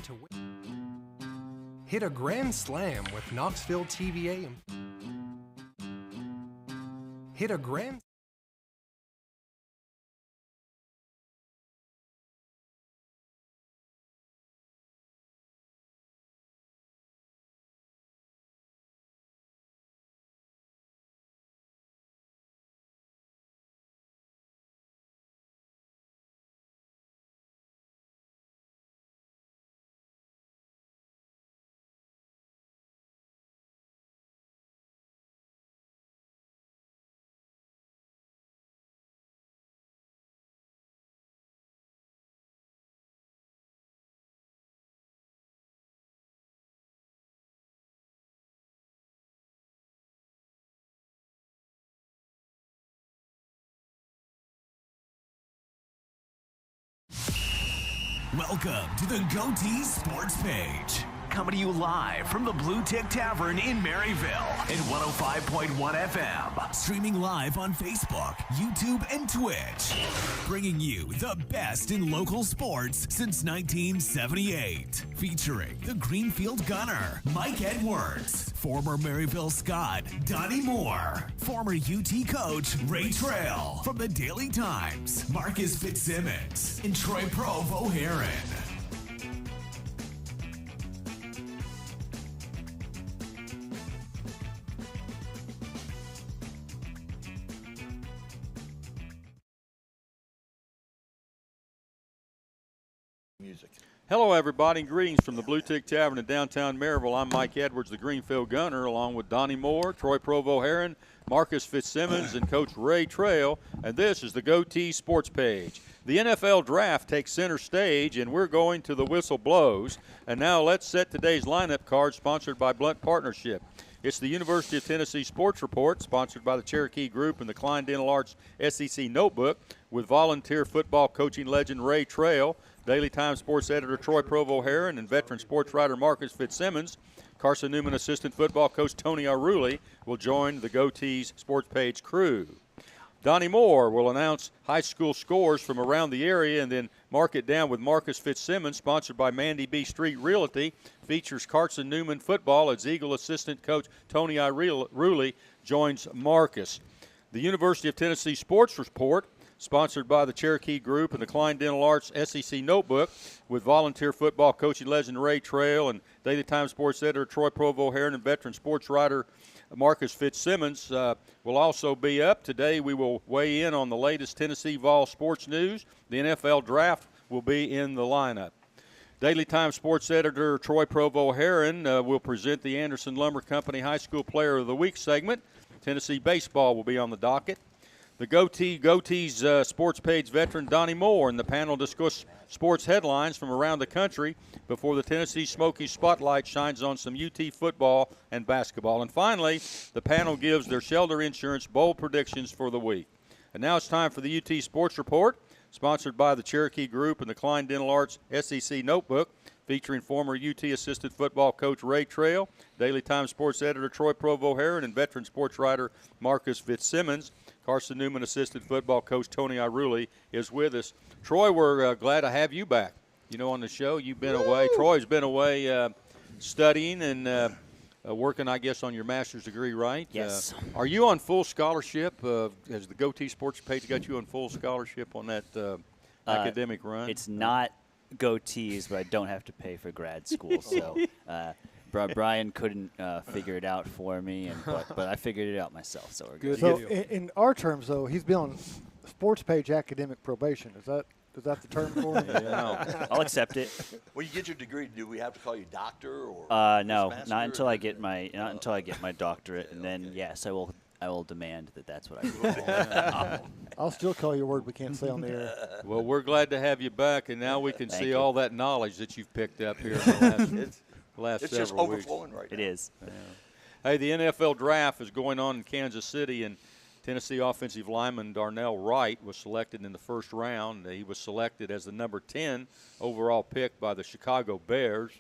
to hit a grand slam with Knoxville TVA. Hit a grand Welcome to the Goatee Sports Page. Coming to you live from the Blue Tick Tavern in Maryville at 105.1 FM. Streaming live on Facebook, YouTube, and Twitch. Bringing you the best in local sports since 1978. Featuring the Greenfield Gunner, Mike Edwards. Former Maryville Scot, Donnie Moore. Former UT coach, Ray Trail. From the Daily Times, Marcus Fitzsimmons. And Troy Provo Heron. Music. Hello, everybody, and greetings from the Blue Tick Tavern in downtown Maryville. I'm Mike Edwards, the Greenfield Gunner, along with Donnie Moore, Troy Provo Heron, Marcus Fitzsimmons, and Coach Ray Trail, and this is the Goatee Sports Page. The NFL Draft takes center stage, and we're going to the whistle blows. And now let's set today's lineup card, sponsored by Blunt Partnership. It's the University of Tennessee Sports Report, sponsored by the Cherokee Group and the Klein Dental Arts SEC Notebook, with volunteer football coaching legend Ray Trail, Daily Times sports editor Troy Provo Heron, and veteran sports writer Marcus Fitzsimmons. Carson Newman assistant football coach Tony Aruli will join the Goatees Sports Page crew. Donnie Moore will announce high school scores from around the area and then mark it down with Marcus Fitzsimmons, sponsored by Mandy B. Street Realty. Features Carson Newman football as Eagle assistant coach Tony Aruli joins Marcus. The University of Tennessee Sports Report, sponsored by the Cherokee Group and the Klein Dental Arts SEC Notebook, with volunteer football coaching legend Ray Trail and Daily Times sports editor Troy Provo Heron and veteran sports writer Marcus Fitzsimmons will also be up. Today we will weigh in on the latest Tennessee Vol sports news. The NFL Draft will be in the lineup. Daily Times sports editor Troy Provo Heron will present the Anderson Lumber Company High School Player of the Week segment. Tennessee baseball will be on the docket. The Goatees Sports Page veteran Donnie Moore and the panel discuss sports headlines from around the country before the Tennessee Smokies spotlight shines on some UT football and basketball. And finally, the panel gives their shelter insurance bowl predictions for the week. And now it's time for the UT Sports Report, sponsored by the Cherokee Group and the Klein Dental Arts SEC Notebook, featuring former UT assistant football coach Ray Trail, Daily Times sports editor Troy Provo Heron, and veteran sports writer Marcus Fitzsimmons. Carson Newman assistant football coach Tony Aruli is with us. Troy, we're glad to have you back, on the show. You've been away. Troy's been away studying and working, I guess, on your master's degree, right? Yes. Are you on full scholarship? Has the Goatee Sports Page got you on full scholarship on that academic run? It's not Goatees, but I don't have to pay for grad school. So Brian couldn't figure it out for me, but I figured it out myself. So we're good. So in our terms, though, he's been on Sports Page academic probation. Is that the term for him? Yeah. I'll accept it. When you get your degree, do we have to call you doctor or? No, master, not until I get my doctorate, and then yes, I will demand that that's what I do. I'll still call you a word we can't say on the air. Well, we're glad to have you back, and now we can Thank see you. all that knowledge that you've picked up here in the last It's several just weeks. overflowing right now. It is. Yeah. Hey, the NFL Draft is going on in Kansas City, and Tennessee offensive lineman Darnell Wright was selected in the first round. He was selected as the number 10 overall pick by the Chicago Bears.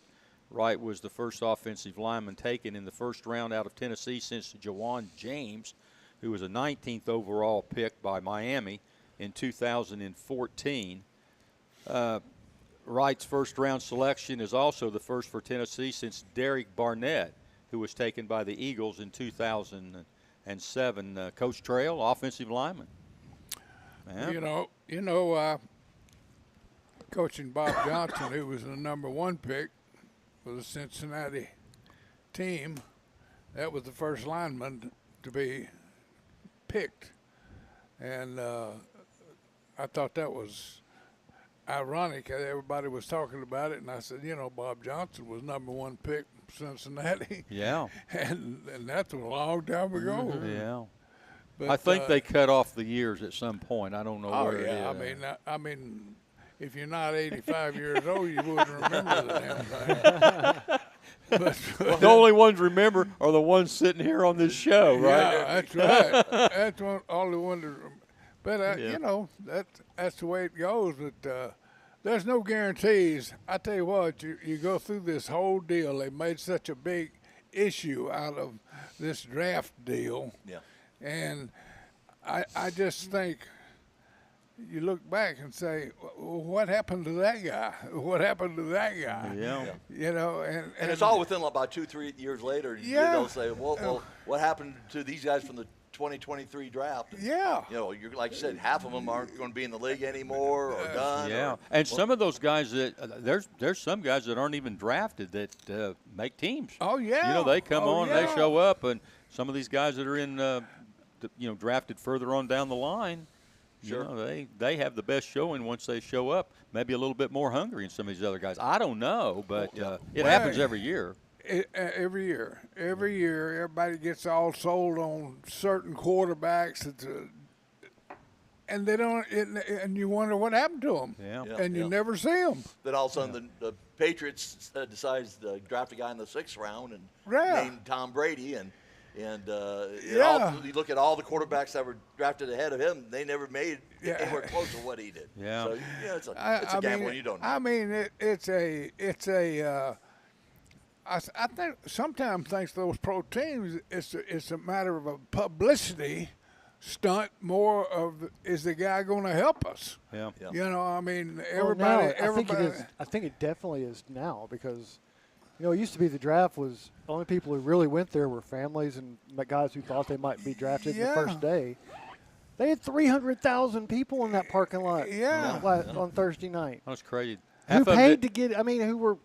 Wright was the first offensive lineman taken in the first round out of Tennessee since Jawan James, who was a 19th overall pick by Miami in 2014. Wright's first-round selection is also the first for Tennessee since Derek Barnett, who was taken by the Eagles in 2007. Coach Trail, offensive lineman. Yeah. Coaching Bob Johnson, who was the number 1 pick for the Cincinnati team, that was the first lineman to be picked. And I thought that was ironic. Everybody was talking about it, and I said, Bob Johnson was number 1 pick from Cincinnati. Yeah. and that was a long time ago. Yeah. But, I think they cut off the years at some point. I don't know where it is. I mean, if you're not 85 years old, you wouldn't remember the damn thing. The only ones remember are the ones sitting here on this show, right? Yeah, that's right. That's all the one. But that's the way it goes. But there's no guarantees. I tell you what, you go through this whole deal. They made such a big issue out of this draft deal. Yeah. And I just think you look back and say, well, what happened to that guy? What happened to that guy? Yeah. And it's all within about 2-3 years later. They'll say, well, what happened to these guys from the 2023 draft? Yeah. You're like you said, half of them aren't going to be in the league anymore or done. Yeah. And some of those guys that there's some guys that aren't even drafted that make teams. Oh yeah. They come on, they show up, and some of these guys that are in drafted further on down the line. Sure. They have the best showing once they show up. Maybe a little bit more hungry than some of these other guys. I don't know, but it happens every year. Every year, everybody gets all sold on certain quarterbacks, and they don't. And you wonder what happened to them. Yeah. And you never see them. Then all of a sudden, the Patriots decides to draft a guy in the 6th round and named Tom Brady, and you look at all the quarterbacks that were drafted ahead of him, they never made anywhere close to what he did. Yeah. So it's a gamble when you don't know. I mean, I think sometimes thanks to those pro teams, it's a matter of a publicity stunt. More of, is the guy going to help us? Yeah. I mean, everybody. I think it definitely is now because. It used to be the draft was the only people who really went there were families and guys who thought they might be drafted the first day. They had 300,000 people in that parking lot on Thursday night. That's crazy. Who paid to get, who were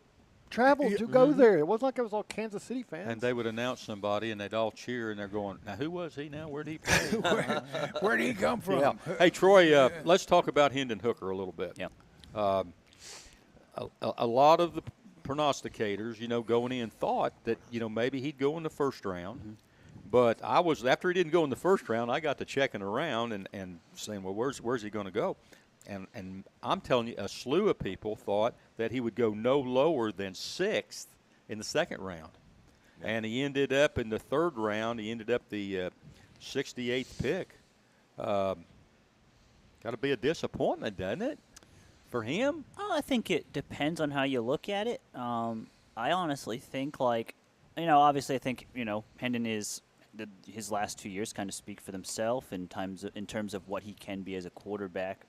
traveled to go there. It wasn't like it was all Kansas City fans. And they would announce somebody, and they'd all cheer, and they're going, now, who was he now? Where did he play? Where did he come from? Yeah. Hey, Troy, let's talk about Hendon Hooker a little bit. Yeah. A lot of the prognosticators, going in thought that, maybe he'd go in the first round. Mm-hmm. But after he didn't go in the first round, I got to checking around and saying, well, where's he going to go? And I'm telling you, a slew of people thought that he would go no lower than 6th in the 2nd round. Yeah. And he ended up in the 3rd round. He ended up the 68th pick. Got to be a disappointment, doesn't it? For him? I think it depends on how you look at it. I honestly think, obviously I think, Hendon is his last 2 years kind of speak for themselves in terms of what he can be as a quarterback.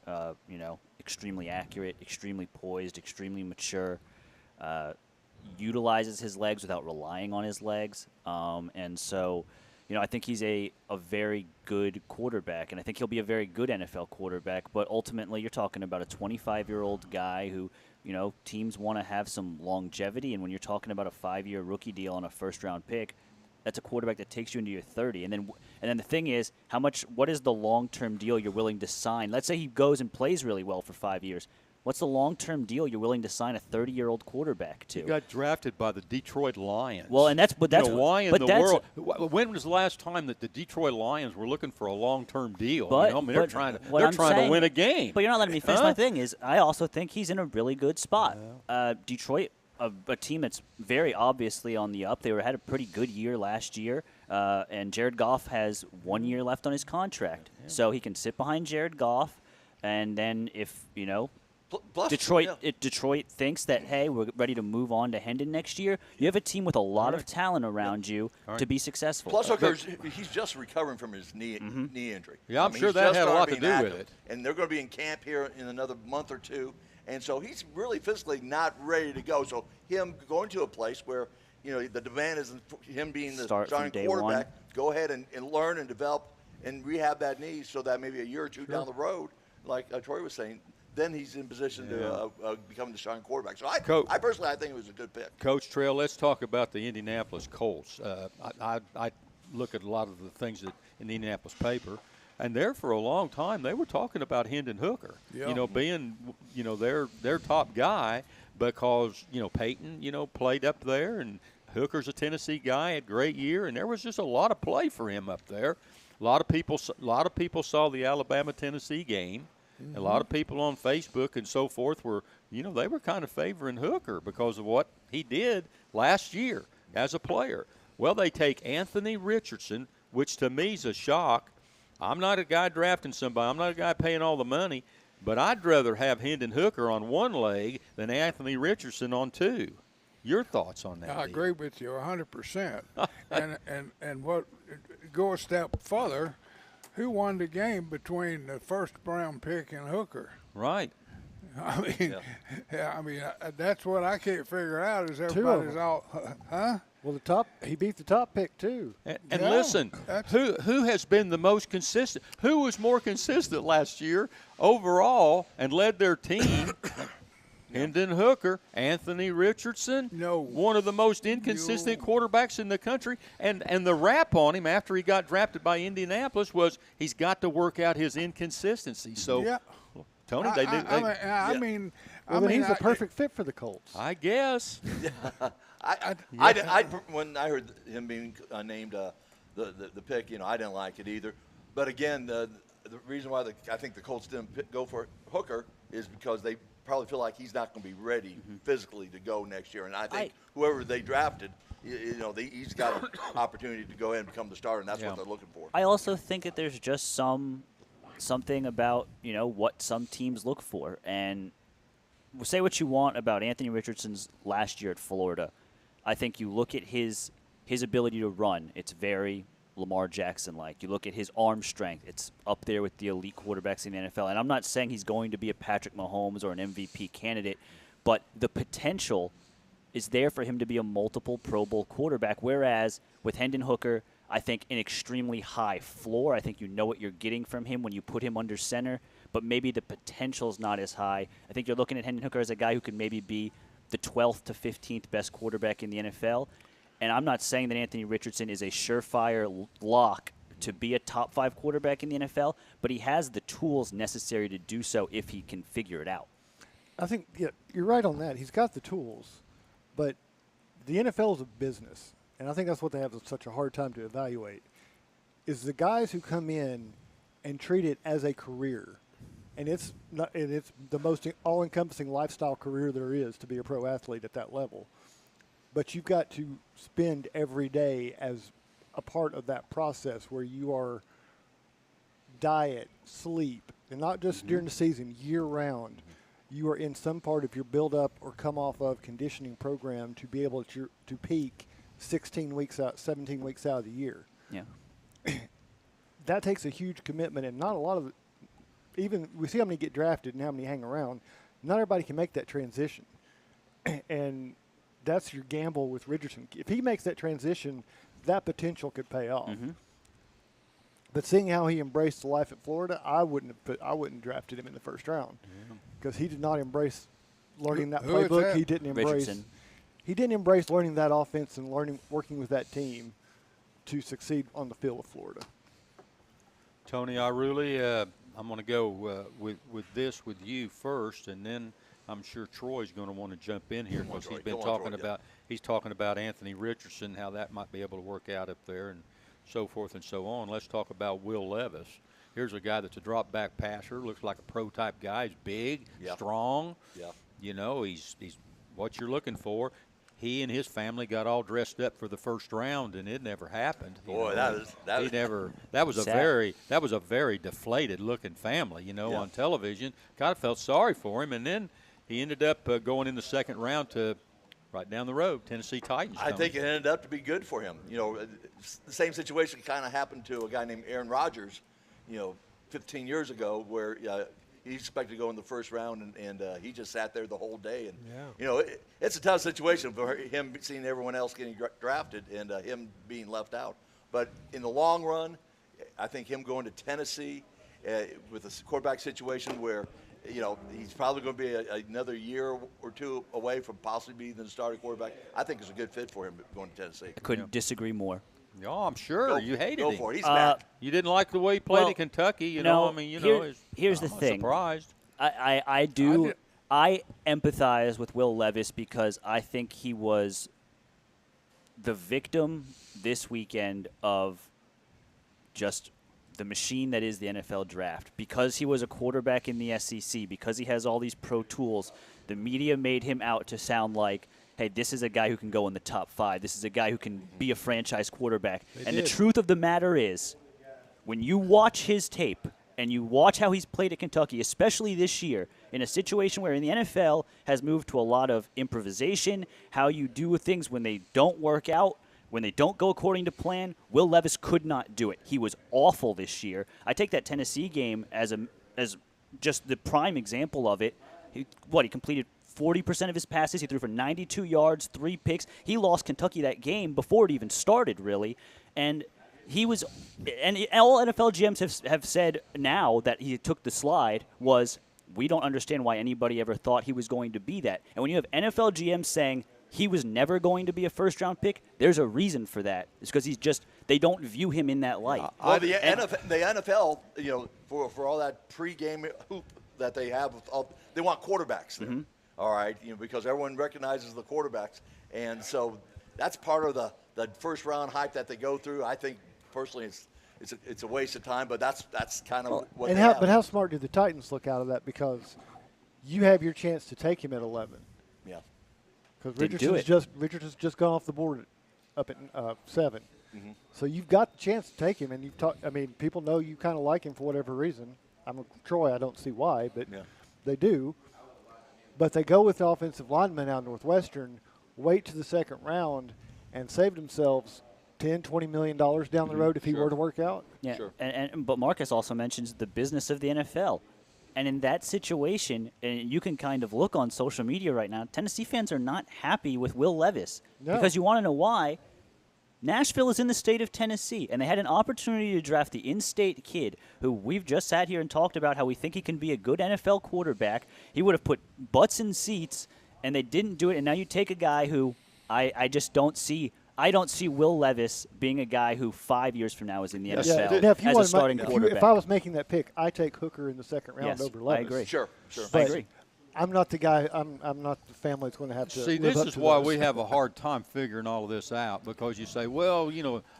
Extremely accurate, extremely poised, extremely mature, utilizes his legs without relying on his legs. And so, I think he's a very good quarterback, and I think he'll be a very good NFL quarterback. But ultimately, you're talking about a 25-year-old guy who, teams want to have some longevity. And when you're talking about a 5-year rookie deal on a first-round pick, that's a quarterback that takes you into your 30. And then the thing is, what is the long-term deal you're willing to sign? Let's say he goes and plays really well for 5 years. What's the long-term deal you're willing to sign a 30-year-old quarterback to? He got drafted by the Detroit Lions. Well, and that's why in the world? When was the last time that the Detroit Lions were looking for a long-term deal? They're trying to win a game. But you're not letting me finish. My thing is, I also think he's in a really good spot. Detroit, a team that's very obviously on the up. They had a pretty good year last year, and Jared Goff has 1 year left on his contract, so he can sit behind Jared Goff, and then if Plus, Detroit thinks that, hey, we're ready to move on to Hendon next year. You have a team with a lot of talent around you to be successful. Plus, he's just recovering from his knee injury. Yeah, I'm sure that had a lot to do with it. And they're going to be in camp here in another month or two. And so he's really physically not ready to go. So him going to a place where, the demand is him being the starting quarterback, go ahead and learn and develop and rehab that knee so that maybe a year or two down the road, like Troy was saying, then he's in position to become the starting quarterback. So I personally, I think it was a good pick. Coach Trail, let's talk about the Indianapolis Colts. I look at a lot of the things that in the Indianapolis paper, and there for a long time they were talking about Hendon Hooker, being their top guy because Peyton played up there, and Hooker's a Tennessee guy, had a great year, and there was just a lot of play for him up there. A lot of people saw the Alabama-Tennessee game. A lot of people on Facebook and so forth were, they were kind of favoring Hooker because of what he did last year as a player. Well, they take Anthony Richardson, which to me is a shock. I'm not a guy drafting somebody. I'm not a guy paying all the money, but I'd rather have Hendon Hooker on one leg than Anthony Richardson on two. Your thoughts on that? I agree with you 100%. and what go a step further, who won the game between the first round pick and Hooker? Right. I mean, that's what I can't figure out. Is everybody's all, huh? Well, he beat the top pick too. And listen, who has been the most consistent? Who was more consistent last year overall and led their team? Hendon Hooker, Anthony Richardson, one of the most inconsistent quarterbacks in the country. And the rap on him after he got drafted by Indianapolis was he's got to work out his inconsistency. So, Tony, I mean, he's a perfect fit for the Colts. I guess. When I heard him being named the pick, I didn't like it either. But again, the reason why I think the Colts didn't go for Hooker is because they probably feel like he's not going to be ready physically to go next year. And I think whoever they drafted, he's got an opportunity to go ahead and become the starter, and that's what they're looking for. I also think that there's just something about, what some teams look for. And say what you want about Anthony Richardson's last year at Florida. I think you look at his ability to run, it's very Lamar Jackson-like. You look at his arm strength, it's up there with the elite quarterbacks in the NFL. And I'm not saying he's going to be a Patrick Mahomes or an MVP candidate, but the potential is there for him to be a multiple Pro Bowl quarterback, whereas with Hendon Hooker, I think an extremely high floor. I think you know what you're getting from him when you put him under center, but maybe the potential's not as high. I think you're looking at Hendon Hooker as a guy who could maybe be the 12th to 15th best quarterback in the NFL. And I'm not saying that Anthony Richardson is a surefire lock to be a top 5 quarterback in the NFL, but he has the tools necessary to do so if he can figure it out. I think you're right on that. He's got the tools, but the NFL is a business, and I think that's what they have such a hard time to evaluate, is the guys who come in and treat it as a career. And it's the most all-encompassing lifestyle career there is to be a pro athlete at that level. But you've got to spend every day as a part of that process where you are diet, sleep, and not just during the season, year-round. You are in some part of your build-up or come off of conditioning program to be able to peak 16 weeks out, 17 weeks out of the year. Yeah. That takes a huge commitment, and not a lot of even we see how many get drafted and how many hang around. Not everybody can make that transition. And that's your gamble with Richardson. If he makes that transition, that potential could pay off. But seeing how he embraced the life at Florida, I wouldn't drafted him in the first round because he did not embrace learning that playbook. He didn't embrace. Richardson. He didn't embrace learning that offense and working with that team to succeed on the field of Florida. Tony, I'm going to go with this with you first, and then I'm sure Troy's going to want to jump in here because he's talking about Anthony Richardson, how that might be able to work out up there, and so forth and so on. Let's talk about Will Levis. Here's a guy that's a drop back passer, looks like a pro type guy. He's big, strong. He's what you're looking for. He and his family got all dressed up for the first round, and it never happened. That was a very deflated looking family, on television. Kind of felt sorry for him, and then he ended up going in the second round to right down the road, Tennessee Titans. I think it ended up to be good for him. The same situation kind of happened to a guy named Aaron Rodgers, 15 years ago, where he's expected to go in the first round, and he just sat there the whole day. And it's a tough situation for him seeing everyone else getting drafted and him being left out. But in the long run, I think him going to Tennessee with a quarterback situation where he's probably going to be another year or two away from possibly being the starting quarterback, I think is a good fit for him going to Tennessee. I couldn't disagree more. Yeah, I'm sure. You hated him. Go for it. He's back. You didn't like the way he played at Kentucky. Here's the thing. Surprised. I empathize with Will Levis because I think he was the victim this weekend of just the machine that is the NFL draft. Because he was a quarterback in the SEC, because he has all these pro tools, the media made him out to sound like, hey, this is a guy who can go in the top 5. This is a guy who can be a franchise quarterback. The truth of the matter is, when you watch his tape and you watch how he's played at Kentucky, especially this year, in a situation where in the NFL has moved to a lot of improvisation, how you do things when they don't work out, when they don't go according to plan, Will Levis could not do it. He was awful this year. I take that Tennessee game as just the prime example of it. He completed 40% of his passes. He threw for 92 yards, 3 picks. He lost Kentucky that game before it even started, really. And all NFL GMs have said now that he took the slide was, we don't understand why anybody ever thought he was going to be that. And when you have NFL GMs saying he was never going to be a first-round pick, there's a reason for that. It's because they don't view him in that light. Well, the NFL, for all that pregame hoop that they have, they want quarterbacks there. All right, because everyone recognizes the quarterbacks, and so that's part of the first-round hype that they go through. I think personally, it's a waste of time, but that's kind of what. And but how smart did the Titans look out of that? Because you have your chance to take him at 11. Yeah. Because Richardson's just gone off the board up at 7. So you've got the chance to take him, and people know you kind of like him for whatever reason. I'm a Troy. I don't see why, but they do. But they go with the offensive lineman out of Northwestern, wait to the second round, and save themselves $10, $20 million down the road if he were to work out. Yeah, sure. But Marcus also mentions the business of the NFL. And in that situation, and you can kind of look on social media right now, Tennessee fans are not happy with Will Levis. No. Because you want to know why. Nashville is in the state of Tennessee, and they had an opportunity to draft the in-state kid who we've just sat here and talked about how we think he can be a good NFL quarterback. He would have put butts in seats, and they didn't do it. And now you take a guy who I just don't see. I don't see Will Levis being a guy who 5 years from now is in the NFL as a starting quarterback. If I was making that pick, I take Hooker in the second round over Levis. I agree. Sure. I agree. I'm not the guy. I'm not the family that's going to have to. See, this is why we have a hard time figuring all of this out, because you say, well,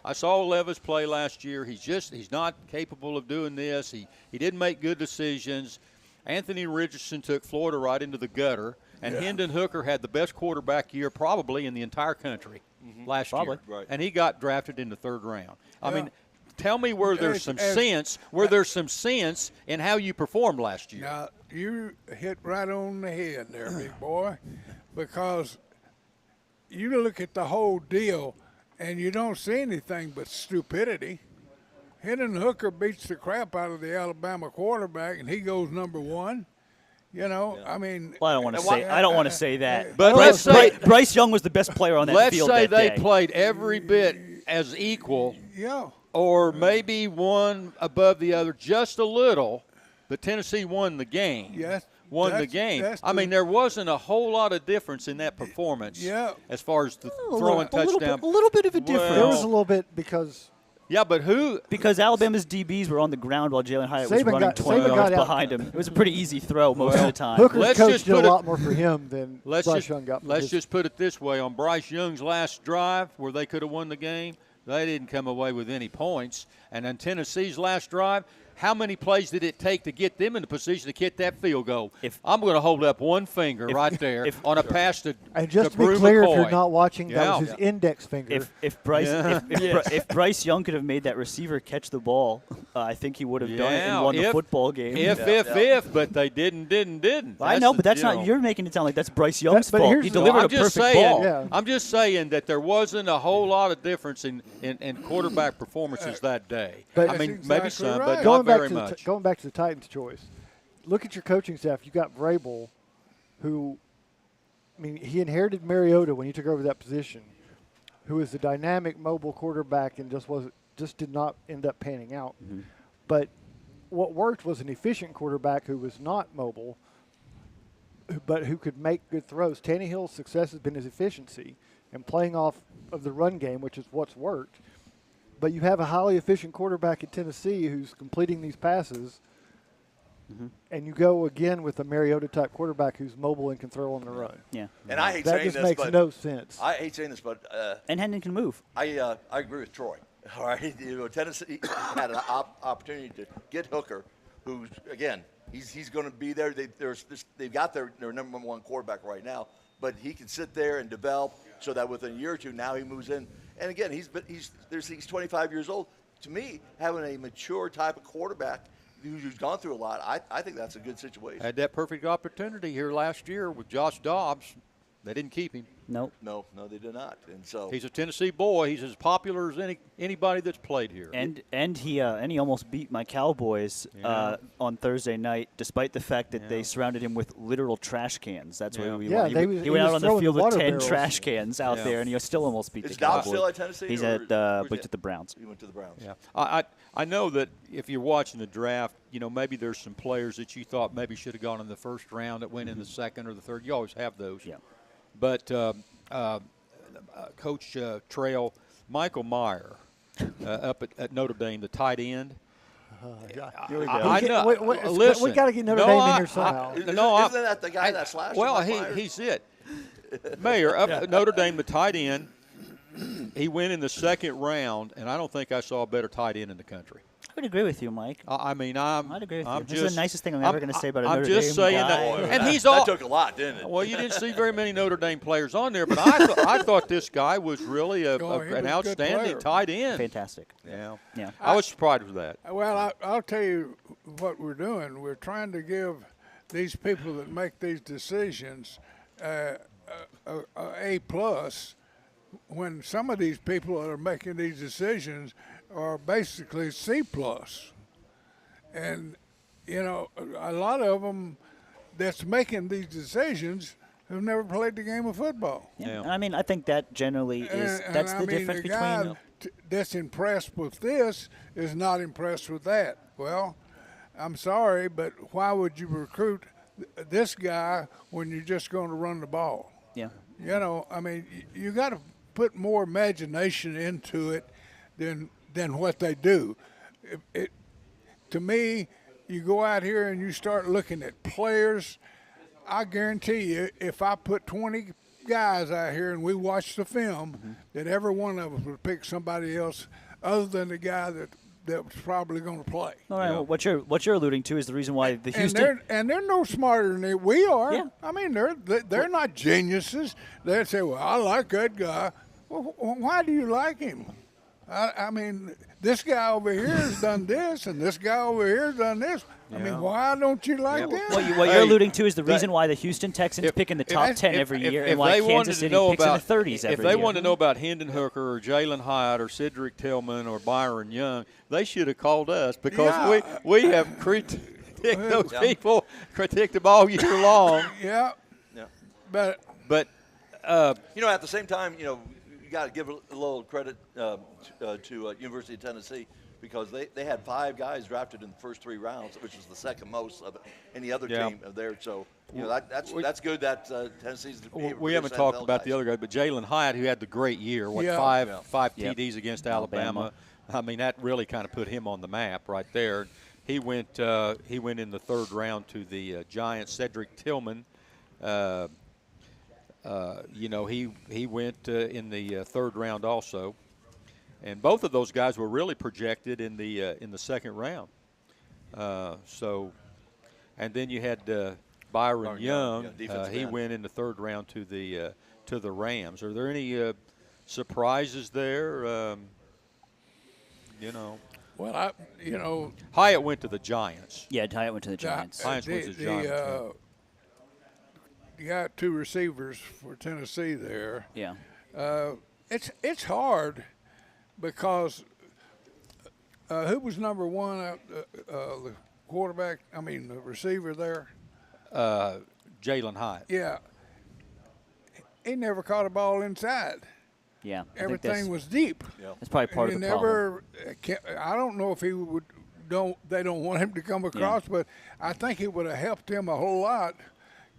I saw Levis play last year. He's not capable of doing this. He didn't make good decisions. Anthony Richardson took Florida right into the gutter, and Hendon Hooker had the best quarterback year probably in the entire country last year, and he got drafted in the third round. I mean, tell me where there's some sense in how you performed last year. Now, you hit right on the head there, big boy, because you look at the whole deal and you don't see anything but stupidity. Hendon Hooker beats the crap out of the Alabama quarterback, and he goes number 1. I mean. Well, I don't want to say that. But Bryce Young was the best player on that field. Let's say they played every bit as equal. Yeah. Or maybe one above the other just a little, but Tennessee won the game. Yes. Won the game. I mean, there wasn't a whole lot of difference in that performance as far as the throwing touchdown. A little bit of a difference. There was a little bit because. Yeah, but who? Because Alabama's DBs were on the ground while Jalen Hyatt was running 20 yards behind him. It was a pretty easy throw most of the time. Hooker's coach did a lot more for him than Bryce Young got. Let's just put it this way. On Bryce Young's last drive where they could have won the game, they didn't come away with any points. And on Tennessee's last drive, how many plays did it take to get them in the position to get that field goal? I'm going to hold up one finger right there on a pass to And just to be Brew clear, McCoy. If you're not watching, that was his index finger. If Bryce Young could have made that receiver catch the ball, I think he would have done it and won the football game. But they didn't. I know, but that's not. You're making it sound like that's Bryce Young's fault. He delivered a perfect ball. Yeah. I'm just saying that there wasn't a whole lot of difference in quarterback performances that day. But I mean, exactly maybe some, right. but not very much. Going back to the Titans' choice, look at your coaching staff. You got Vrabel, who, I mean, he inherited Mariota when he took over that position, who is a dynamic mobile quarterback and just did not end up panning out. Mm-hmm. But what worked was an efficient quarterback who was not mobile, but who could make good throws. Tannehill's success has been his efficiency and playing off of the run game, which is what's worked. But you have a highly efficient quarterback at Tennessee who's completing these passes, and you go again with a Mariota-type quarterback who's mobile and can throw on the run. Yeah. And I hate That saying just this, makes but no sense. I hate saying this, but And Hendon can move. I agree with Troy. All right, Tennessee had an opportunity to get Hooker, who's again he's going to be there. They've got their number one quarterback right now, but he can sit there and develop so that within a year or two now he moves in. And again, he's 25 years old. To me, having a mature type of quarterback who's gone through a lot, I think that's a good situation. Had that perfect opportunity here last year with Josh Dobbs. They didn't keep him. Nope. No, they did not. And so He's a Tennessee boy. He's as popular as anybody that's played here. And he almost beat my Cowboys on Thursday night, despite the fact that they surrounded him with literal trash cans. That's what he won. He went out on the field with 10 trash cans out there, and he still almost beat the Cowboys. Is Dobbs still at Tennessee? He's at the Browns. He went to the Browns. Yeah, I know that if you're watching the draft, maybe there's some players that you thought maybe should have gone in the first round that went in the second or the third. You always have those. Yeah. But Coach Trail, Michael Meyer, up at Notre Dame, the tight end. Here we go. I know. Listen, we got to get Notre Dame in here somehow. Isn't that the guy that's last? Well, he's it. Mayor up at Notre Dame, the tight end. He went in the second round, and I don't think I saw a better tight end in the country. I would agree with you, Mike. I'd agree with you. This is the nicest thing I'm ever going to say about a I'm Notre just Dame saying guy. that, and he's that took a lot, didn't it? Well, you didn't see very many Notre Dame players on there, but I thought this guy was really an outstanding tight end. Fantastic. Yeah. I was surprised with that. Well, I'll tell you what we're doing. We're trying to give these people that make these decisions A plus, when some of these people that are making these decisions are basically C plus. And, a lot of them that's making these decisions have never played the game of football. Yeah. I mean, I think that generally is that's the difference the guy between that's impressed with this is not impressed with that. Well, I'm sorry, but why would you recruit this guy when you're just going to run the ball? Yeah. You got to put more imagination into it than what they do. To me, you go out here and you start looking at players. I guarantee you, if I put 20 guys out here and we watch the film, that every one of us would pick somebody else other than the guy that was probably going to play. All right. Well, what you're alluding to is the reason why the Houston and they're no smarter than we are. Yeah. I mean, they're not geniuses. They'd say, "Well, I like that guy." Well, why do you like him? I mean, this guy over here has done this, and this guy over here has done this. I mean, why don't you like them? What you're alluding to is the reason why the Houston Texans pick in the top 10 every year, and why Kansas City picks in the 30s every year. If they wanted to know about Hendon Hooker or Jalen Hyatt or Cedric Tillman or Byron Young, they should have called us because we have critiqued those people, critiqued them all year long. Yeah. But at the same time, you got to give a little credit to University of Tennessee because they had 5 guys drafted in the first 3 rounds, which is the second most of any other team there. So that's good that Tennessee's. We haven't talked about the other guy, but Jalen Hyatt, who had the great year, five TDs against Alabama. I mean, that really kind of put him on the map right there. He went in the 3rd round to the Giants. Cedric Tillman. He went in the 3rd round also, and both of those guys were really projected in the 2nd round. And then you had Byron Young. He went in the 3rd round to the Rams. Are there any surprises there? Well, Hyatt went to the Giants. Yeah, Hyatt went to the Giants. Hyatt went to the Giants. You got 2 receivers for Tennessee there. Yeah. It's hard because who was number 1? The the receiver there? Jalen Hyatt. Yeah. He never caught a ball inside. Yeah. Everything was deep. Yeah. That's probably part of the problem. I don't know if he would. They don't want him to come across, but I think it would have helped him a whole lot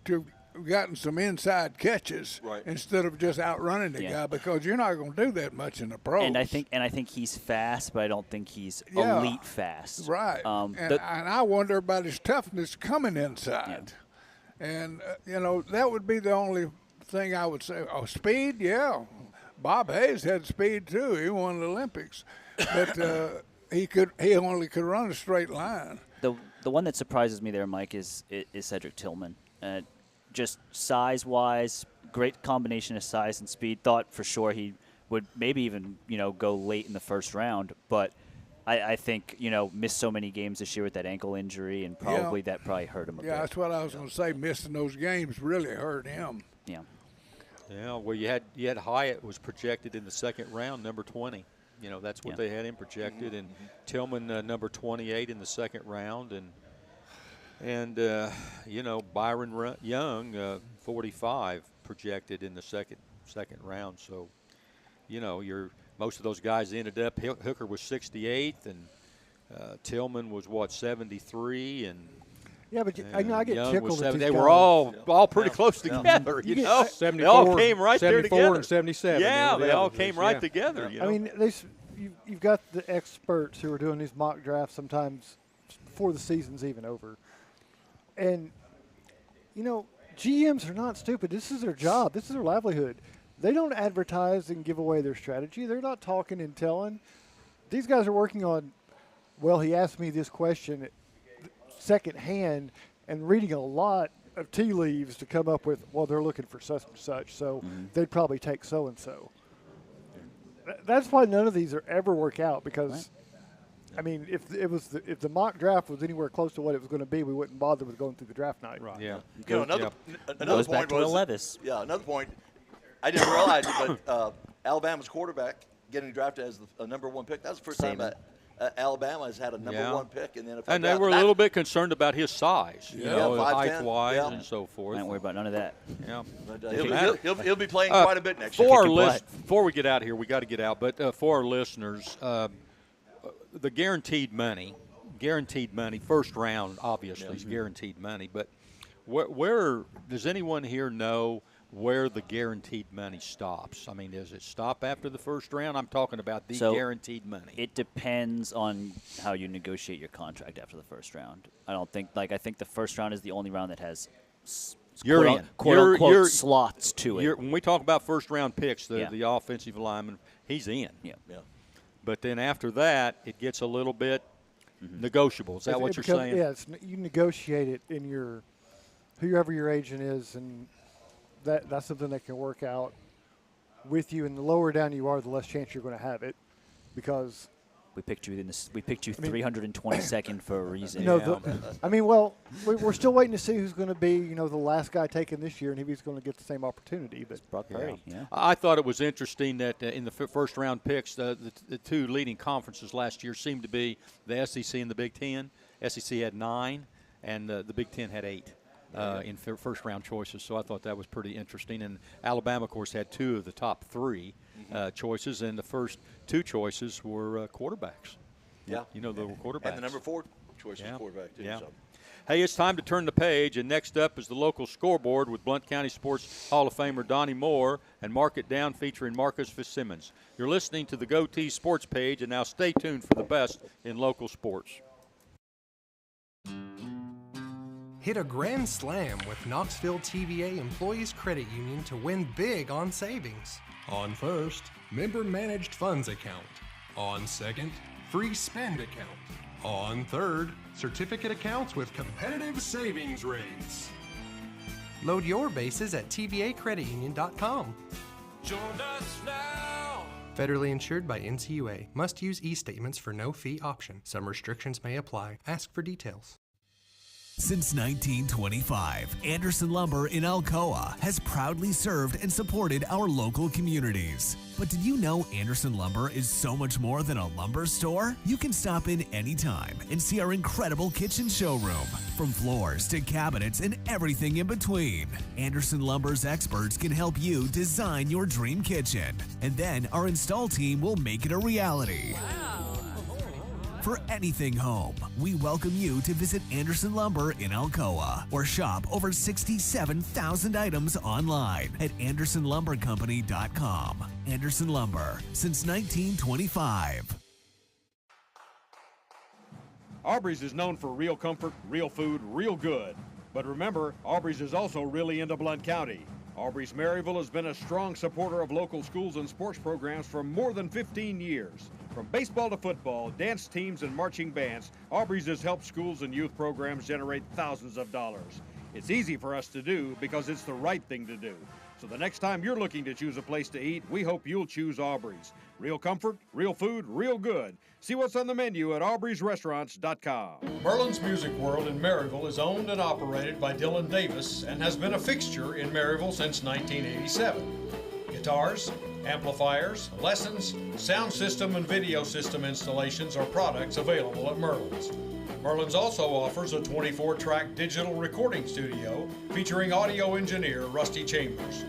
to have gotten some inside catches instead of just outrunning the guy, because you're not going to do that much in the pros. And I think he's fast, but I don't think he's elite fast. Right. And I wonder about his toughness coming inside. Yeah. And that would be the only thing I would say. Oh, speed, yeah. Bob Hayes had speed too. He won the Olympics, but he only could run a straight line. The one that surprises me there, Mike, is Cedric Tillman. Just size-wise, great combination of size and speed. Thought for sure he would maybe even go late in the first round, but I think missed so many games this year with that ankle injury, and that probably hurt him a bit. Yeah, that's what I was going to say. Missing those games really hurt him. Yeah. Yeah, well, you had Hyatt was projected in the second round, number 20. That's what they had him projected, and Tillman number 28 in the second round, and Byron Young 45 projected in the second round. So, most of those guys ended up. Hooker was 68th, and Tillman was 73, and. Yeah, but I get Young tickled at these They guys. were all pretty close together, 74, they all came right there 74 together. and 77. Yeah, they all averages, came right together. I mean, you've got the experts who are doing these mock drafts sometimes before the season's even over. And, GMs are not stupid. This is their job. This is their livelihood. They don't advertise and give away their strategy. They're not talking and telling. These guys are working on, he asked me this question second hand and reading a lot of tea leaves to come up with, they're looking for such and such, so they'd probably take so-and-so. That's why none of these ever work out, because, I mean, if the mock draft was anywhere close to what it was going to be, we wouldn't bother with going through the draft night. Right. Yeah. Another Goes point back to was Will Levis. Yeah, another point. I didn't realize it, but Alabama's quarterback getting drafted as the number 1 pick. That's the first time that Alabama has had a number 1 pick in the NFL. And they were a little bit concerned about his size, height-wise yeah. and so forth. I don't worry about none of that. Yeah. But, he'll be playing quite a bit next year. Before we get out of here, we got to get out. But for our listeners, the guaranteed money, first round obviously is guaranteed money. But where does anyone here know where the guaranteed money stops? I mean, does it stop after the first round? I'm talking about the guaranteed money. It depends on how you negotiate your contract after the first round. I think the first round is the only round that has quote unquote slots to it. When we talk about first round picks, the offensive lineman, he's in. Yeah. But then after that, it gets a little bit negotiable. Is that what you're saying? Yeah, you negotiate it in whoever your agent is, and that's something that can work out with you. And the lower down you are, the less chance you're going to have it, because we picked you 322nd for a reason. We're still waiting to see who's going to be, the last guy taken this year, and if he's going to get the same opportunity. But Brock Purdy. Yeah. I thought it was interesting that in the first round picks, the two leading conferences last year seemed to be the SEC and the Big Ten. SEC had 9, and the Big Ten had 8. In first-round choices, so I thought that was pretty interesting. And Alabama, of course, had 2 of the top 3 choices, and the first 2 choices were quarterbacks. Yeah. They were quarterbacks. And the number 4 choice was quarterback, too. Yeah. So. Hey, it's time to turn the page, and next up is the local scoreboard with Blount County Sports Hall of Famer Donnie Moore and Mark It Down featuring Marcus Fitzsimmons. You're listening to the Goatee Sports page, and now stay tuned for the best in local sports. Hit a grand slam with Knoxville TVA Employees Credit Union to win big on savings. On first, member managed funds account. On second, free spend account. On third, certificate accounts with competitive savings rates. Load your bases at tvacreditunion.com. Join us now. Federally insured by NCUA. Must use e-statements for no fee option. Some restrictions may apply. Ask for details. Since 1925, Anderson Lumber in Alcoa has proudly served and supported our local communities. But did you know Anderson Lumber is so much more than a lumber store? You can stop in anytime and see our incredible kitchen showroom. From floors to cabinets and everything in between, Anderson Lumber's experts can help you design your dream kitchen. And then our install team will make it a reality. For anything home, we welcome you to visit Anderson Lumber in Alcoa or shop over 67,000 items online at AndersonLumberCompany.com. Anderson Lumber, since 1925. Aubrey's is known for real comfort, real food, real good. But remember, Aubrey's is also really into Blount County. Aubrey's Maryville has been a strong supporter of local schools and sports programs for more than 15 years. From baseball to football, dance teams, and marching bands, Aubrey's has helped schools and youth programs generate thousands of dollars. It's easy for us to do because it's the right thing to do. So the next time you're looking to choose a place to eat, we hope you'll choose Aubrey's. Real comfort, real food, real good. See what's on the menu at aubreysrestaurants.com. Merlin's Music World in Maryville is owned and operated by Dylan Davis and has been a fixture in Maryville since 1987. Guitars, amplifiers, lessons, sound system, and video system installations are products available at Merlin's. Merlin's also offers a 24-track digital recording studio featuring audio engineer Rusty Chambers.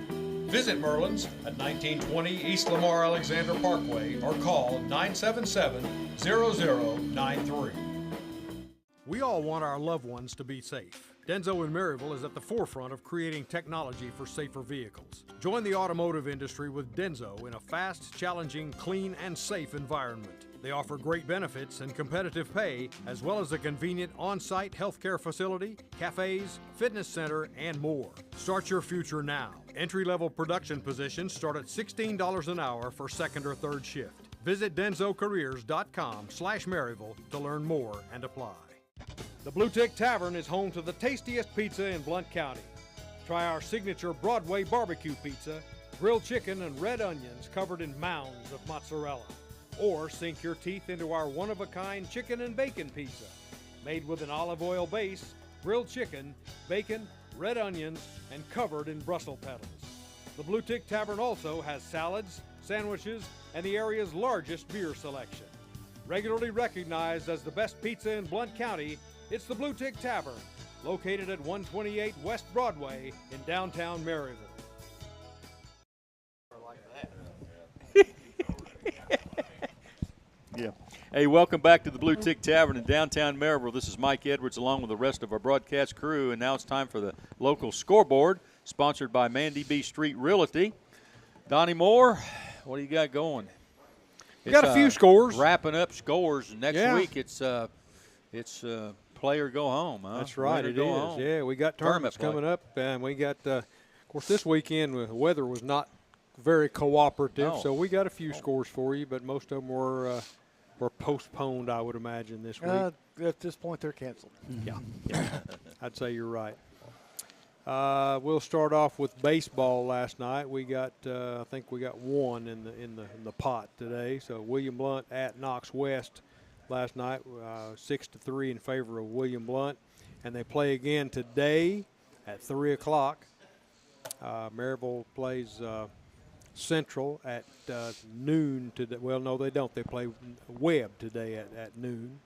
Visit Merlin's at 1920 East Lamar Alexander Parkway or call 977-0093. We all want our loved ones to be safe. Denso in Maryville is at the forefront of creating technology for safer vehicles. Join the automotive industry with Denso in a fast, challenging, clean, and safe environment. They offer great benefits and competitive pay, as well as a convenient on-site healthcare facility, cafes, fitness center, and more. Start your future now. Entry-level production positions start at $16 an hour for second or third shift. Visit densocareers.com/Maryville to learn more and apply. The Blue Tick Tavern is home to the tastiest pizza in Blount County. Try our signature Broadway barbecue pizza, grilled chicken and red onions covered in mounds of mozzarella. Or sink your teeth into our one-of-a-kind chicken and bacon pizza, made with an olive oil base, grilled chicken, bacon, red onions, and covered in Brussels petals. The Blue Tick Tavern also has salads, sandwiches, and the area's largest beer selection. Regularly recognized as the best pizza in Blount County, it's the Blue Tick Tavern, located at 128 West Broadway in downtown Maryville. Yeah. Hey, welcome back to the Blue Tick Tavern in downtown Maryville. This is Mike Edwards along with the rest of our broadcast crew, and now it's time for the local scoreboard, sponsored by Mandy B. Street Realty. Donnie Moore, what do you got going? We got a few scores. Wrapping up scores. Next week it's play or go home. Huh? That's right, it is. Home. Yeah, we got tournaments coming up, and we got, of course, this weekend the weather was not very cooperative, so we got a few scores for you, but most of them were postponed, I would imagine, this week. At this point, they're canceled. Yeah. I'd say you're right. We'll start off with baseball last night. We got, I think we got one in the pot today. So William Blount at Knox West last night, 6-3 in favor of William Blount, and they play again today at 3 o'clock. Maryville plays Central at noon today. Well, no, they don't. They play Webb today at noon.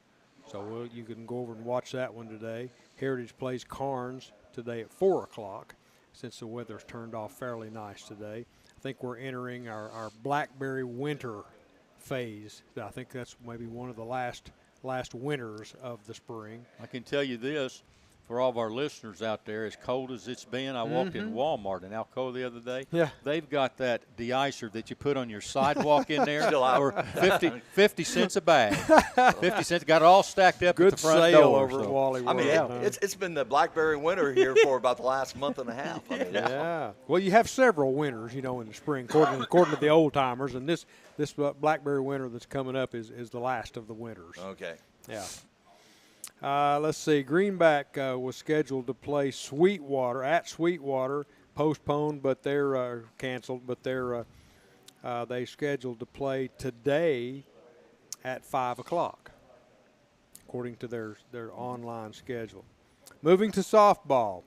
So you can go over and watch that one today. Heritage plays Carnes today at 4 o'clock, since the weather's turned off fairly nice today. I think we're entering our blackberry winter phase. I think that's maybe one of the last winters of the spring. I can tell you this, for all of our listeners out there, as cold as it's been, I walked in Walmart in Alcoa the other day. Yeah. They've got that de-icer that you put on your sidewalk in there for 50 cents a bag. 50 cents. Got it all stacked up at the front sale door. over at Wally World. I mean, it's been the blackberry winter here for about the last month and a half. I mean, yeah. Well, you have several winters, in the spring, according to the old timers, and this blackberry winter that's coming up is the last of the winters. Okay. Yeah. Let's see. Greenback was scheduled to play Sweetwater at Sweetwater, postponed, but they're canceled. But they scheduled to play today at 5 o'clock, according to their online schedule. Moving to softball,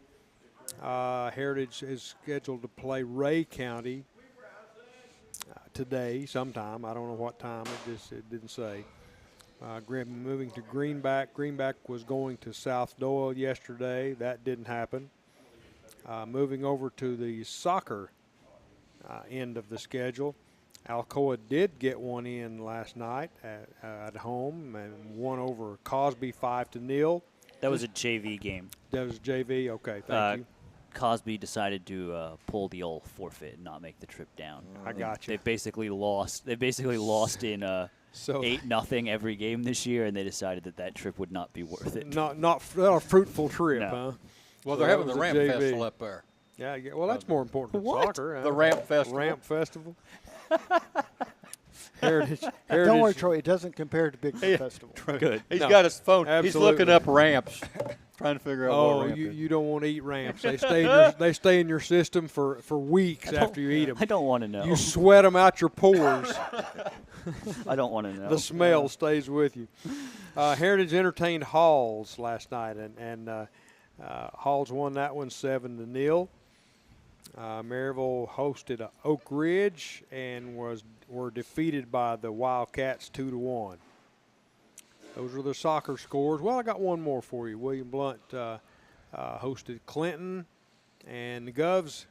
Heritage is scheduled to play Ray County today sometime. I don't know what time. It didn't say. Moving to Greenback. Greenback was going to South Doyle yesterday. That didn't happen. Moving over to the soccer end of the schedule, Alcoa did get one in last night at home and won over Cosby 5-0. That was a JV game. That was JV. Okay, thank you. Cosby decided to pull the old forfeit and not make the trip down. I got you. They basically lost. They basically lost in 8-0 every game this year, and they decided that trip would not be worth it. Not a fruitful trip, No. huh? Well, So they're that having the was a Ramp JV. Festival up there. Yeah, well, that's more important than What? soccer. The Ramp Festival. Ramp Festival. Heritage. Don't worry, Troy. It doesn't compare to Big Festival. Good. He's No, got his phone. absolutely. He's looking up ramps, trying to figure out what Oh, ramp is. you don't want to eat ramps. They stay in your system for weeks after you eat them. I don't want to know. You sweat them out your pores. I don't want to know. The smell stays with you. Heritage entertained Halls last night, and Halls won that one 7-0. Maryville hosted Oak Ridge and were defeated by the Wildcats 2-1. Those were the soccer scores. Well, I got one more for you. William Blount hosted Clinton, and the Govs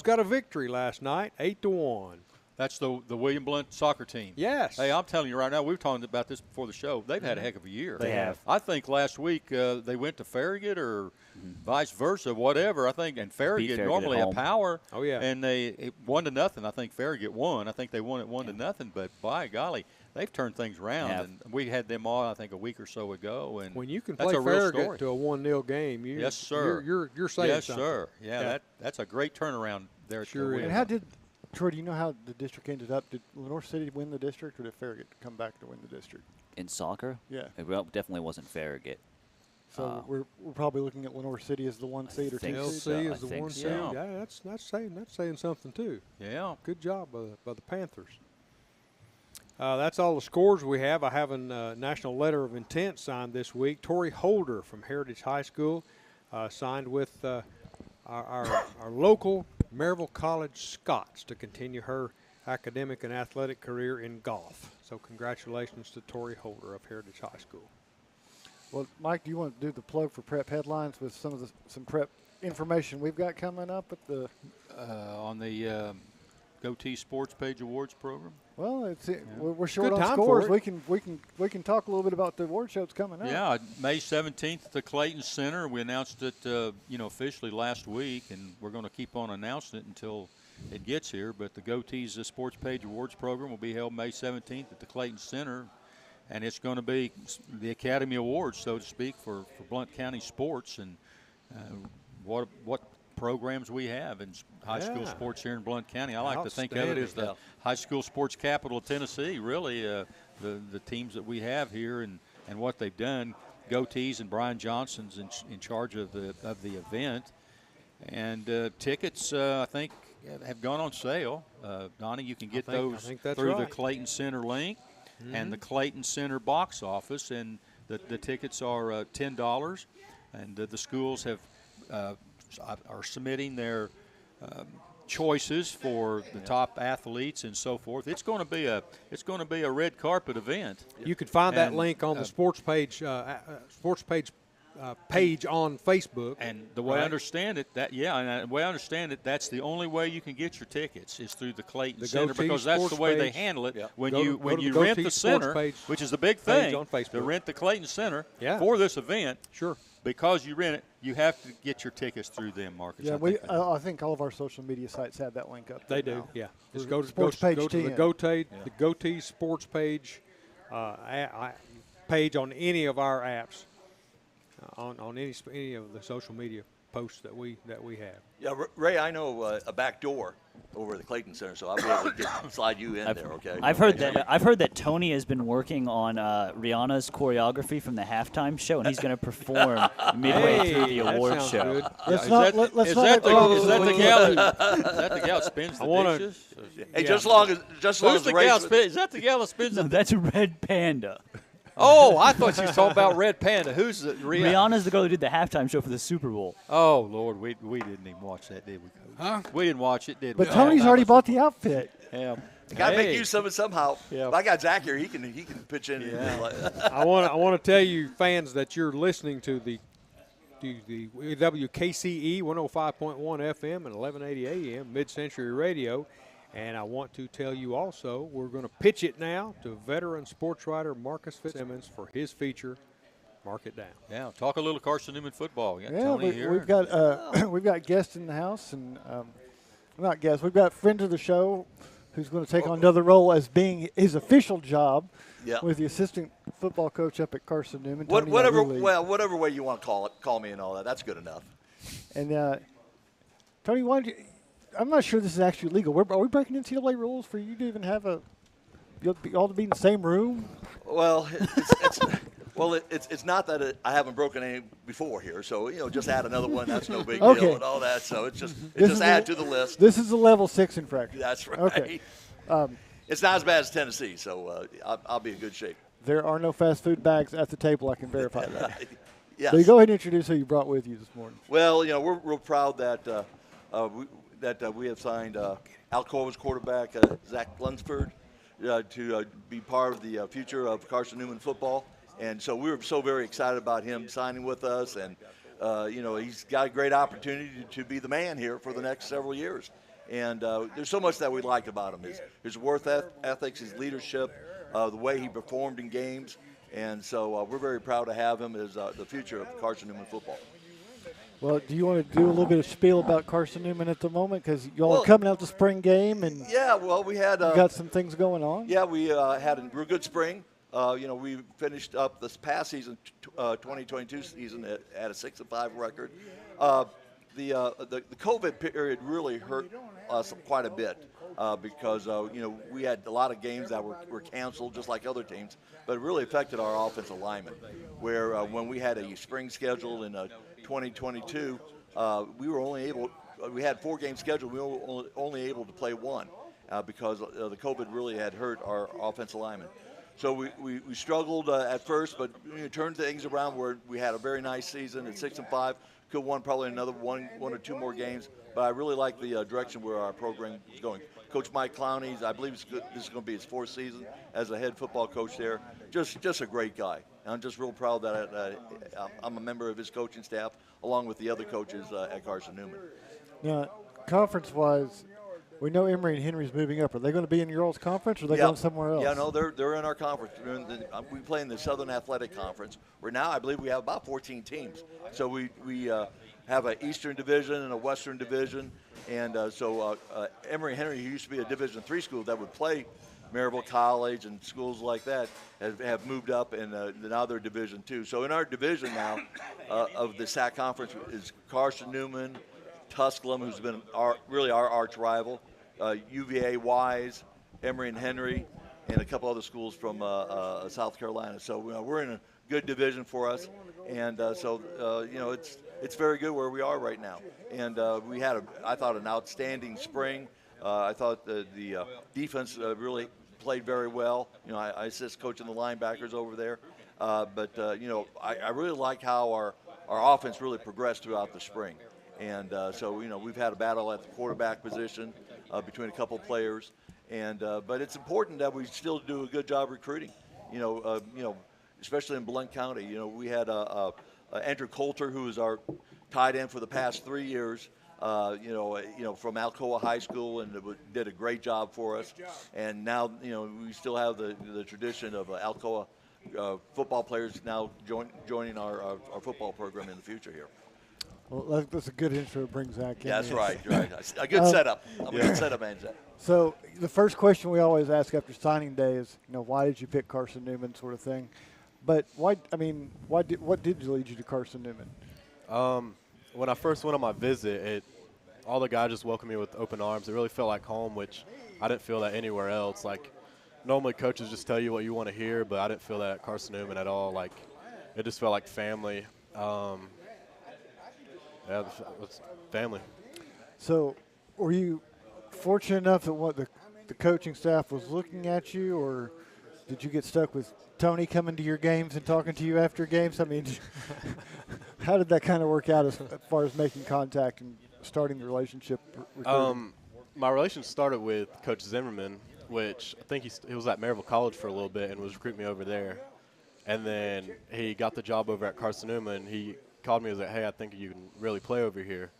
got a victory last night, 8-1. That's the William Blount soccer team. Yes. Hey, I'm telling you right now, we were talking about this before the show. They've had a heck of a year. They have. I think last week they went to Farragut or vice versa, whatever. I think, and Farragut Farragut normally at a home. power. Oh, yeah. And it 1-0. I think Farragut won. I think they won it 1-0. But by golly, they've turned things around. Yeah. And we had them on, I think, a week or so ago. And When you can that's play a real Farragut story. to a 1-0 game, Yes, sir. You're saying yes, something. sir. Yeah, that's a great turnaround there. Sure at is. William And how Blount. did Troy? Do you know how the district ended up? Did Lenore City win the district, or did Farragut come back to win the district? In soccer? Yeah. It definitely wasn't Farragut. So we're probably looking at Lenore City as the 1 seed or 2 think seed. so. LC I is the think 1 so. seed. Yeah, that's saying something too. Yeah. Good job by the Panthers. That's all the scores we have. I have a national letter of intent signed this week. Tori Holder from Heritage High School signed with our local Maryville College Scots to continue her academic and athletic career in golf. So congratulations to Tori Holder of Heritage High School. Well, Mike, do you want to do the plug for prep headlines with some prep information we've got coming up at the? On the Goatee Sports Page Awards program. Well, we're short Good on time scores. for it. We can talk a little bit about the award show that's coming up. Yeah, May 17th at the Clayton Center. We announced it, officially last week, and we're going to keep on announcing it until it gets here. But the Goatees Sports Page Awards program will be held May 17th at the Clayton Center, and it's going to be the Academy Awards, so to speak, for Blount County sports and what programs we have in high school sports here in Blount County. I like to think of it as the high school sports capital of Tennessee, really, the teams that we have here and what they've done. Goatees and Brian Johnson's in charge of the event. And tickets, I think, have gone on sale. Donnie, you can get those through the Clayton Center link and the Clayton Center box office. And the tickets are $10. And the schools are submitting their choices for the top athletes and so forth. It's going to be a red carpet event. You can find that link on the sports page page on Facebook. And the way I understand it, that's the only way you can get your tickets is through the Clayton Center, because that's the way they handle it. When you rent the center, which is the big thing, to rent the Clayton Center for this event. Sure. Because you rent it, you have to get your tickets through them, Marcus. Yeah, I think all of our social media sites have that link up. They do, now. yeah. Just go to the Goatee Sports Page page on any of our apps, on any of the social media posts that we have. Yeah, Ray, I know a back door over at the Clayton Center, so I'll be able to slide you in there. Okay. I've heard that Tony has been working on Rihanna's choreography from the halftime show, and he's going to perform midway through the award show. Is that the gal that spins the dishes? Hey, just as long as Is that the gal that spins the No, that's Red Panda. Oh, I thought you were talking about Red Panda. Who's the Rihanna's the girl who did the halftime show for the Super Bowl. Oh, Lord, we didn't even watch that, did we, Coach? Huh? We didn't watch it, did we? But Tony's already bought the outfit. Yeah. Got to make use of it somehow. Yeah. If I got Zach here, he can pitch in. Yeah. I want to tell you, fans, that you're listening to the WKCE 105.1 FM and 1180 AM Mid-Century Radio. And I want to tell you also, we're going to pitch it now to veteran sports writer Marcus Fitzsimmons for his feature, Mark It Down. Yeah, talk a little Carson Newman football. We got Yeah, Tony here. we've got we've got guests in the house, and not guests. We've got friend of the show who's going to take on another role as being his official job with the assistant football coach up at Carson Newman. Whatever way you want to call me and all that. That's good enough. And Tony, why don't you? I'm not sure this is actually legal. Are we breaking NCAA rules for you to even have you'll all to be in the same room? Well, it's not that I haven't broken any before here. So just add another one. That's no big deal and all that. So it's just add to the list. This is a level 6 infraction. That's right. Okay. It's not as bad as Tennessee, so I'll be in good shape. There are no fast food bags at the table. I can verify that. Yes. So you go ahead and introduce who you brought with you this morning. Well, we're real proud that we have signed Alcoa's quarterback, Zach Lunsford, to be part of the future of Carson Newman football. And so we were so very excited about him signing with us. And, he's got a great opportunity to be the man here for the next several years. And there's so much that we liked about him, his work ethics, his leadership, the way he performed in games. And so we're very proud to have him as the future of Carson Newman football. Well, do you want to do a little bit of spiel about Carson Newman at the moment? Because y'all are coming out the spring game, and we had got some things going on. Yeah, we had a real good spring. We finished up this past season, 2022 season, at a 6-5 record. The COVID period really hurt us quite a bit because we had a lot of games that were canceled, just like other teams, but it really affected our offensive linemen. Where when we had a spring schedule in 2022, we had 4 games scheduled. We were only able to play 1 because the COVID really had hurt our offensive linemen. So we struggled at first, but turned things around where we had a very nice season at 6-5. Could have won probably another one or 2 more games, but I really like the direction where our program is going. Coach Mike Clowney, I believe this is going to be his 4th season as a head football coach there. Just a great guy. And I'm just real proud that I'm a member of his coaching staff, along with the other coaches at Carson Newman. Now, conference-wise, we know Emory and Henry's moving up. Are they going to be in your all's conference, or are they going somewhere else? Yeah, no, they're in our conference. We play in the Southern Athletic Conference, where now I believe we have about 14 teams. So we have an Eastern Division and a Western Division, and so Emory and Henry, who used to be a Division III school that would play Maryville College and schools like that, have moved up, and now they're Division II. So in our division now of the SAC Conference is Carson Newman, Tusculum, who's been our arch rival, UVA Wise, Emory and Henry, and a couple other schools from South Carolina. So we're in a good division for us, and it's very good where we are right now. And we had I thought an outstanding spring. I thought the defense really played very well. I assist coaching the linebackers over there, but I really like how our offense really progressed throughout the spring. And so we've had a battle at the quarterback position between a couple players, and but it's important that we still do a good job recruiting. Especially in Blount County. We had Andrew Coulter, who is our tight end for the past 3 years. From Alcoa High School, and did a great job for us. And now we still have the tradition of Alcoa football players now joining our football program in the future here. Well, that's a good intro to bring Zach in. Yeah, that's right. A good setup. I'm a good setup man, Zach. So the first question we always ask after signing day is, why did you pick Carson Newman, sort of thing. But what did lead you to Carson Newman? When I first went on my visit, all the guys just welcomed me with open arms. It really felt like home, which I didn't feel that anywhere else. Like, normally coaches just tell you what you want to hear, but I didn't feel that at Carson Newman at all. Like, it just felt like family. It's family. So, were you fortunate enough that what the coaching staff was looking at you, or Did you get stuck with Tony coming to your games and talking to you after games? I mean, how did that kind of work out as far as making contact and starting the relationship? My relationship started with Coach Zimmerman, which I think he was at Maryville College for a little bit and was recruiting me over there. And then he got the job over at Carson Newman. He called me and was like, hey, I think you can really play over here.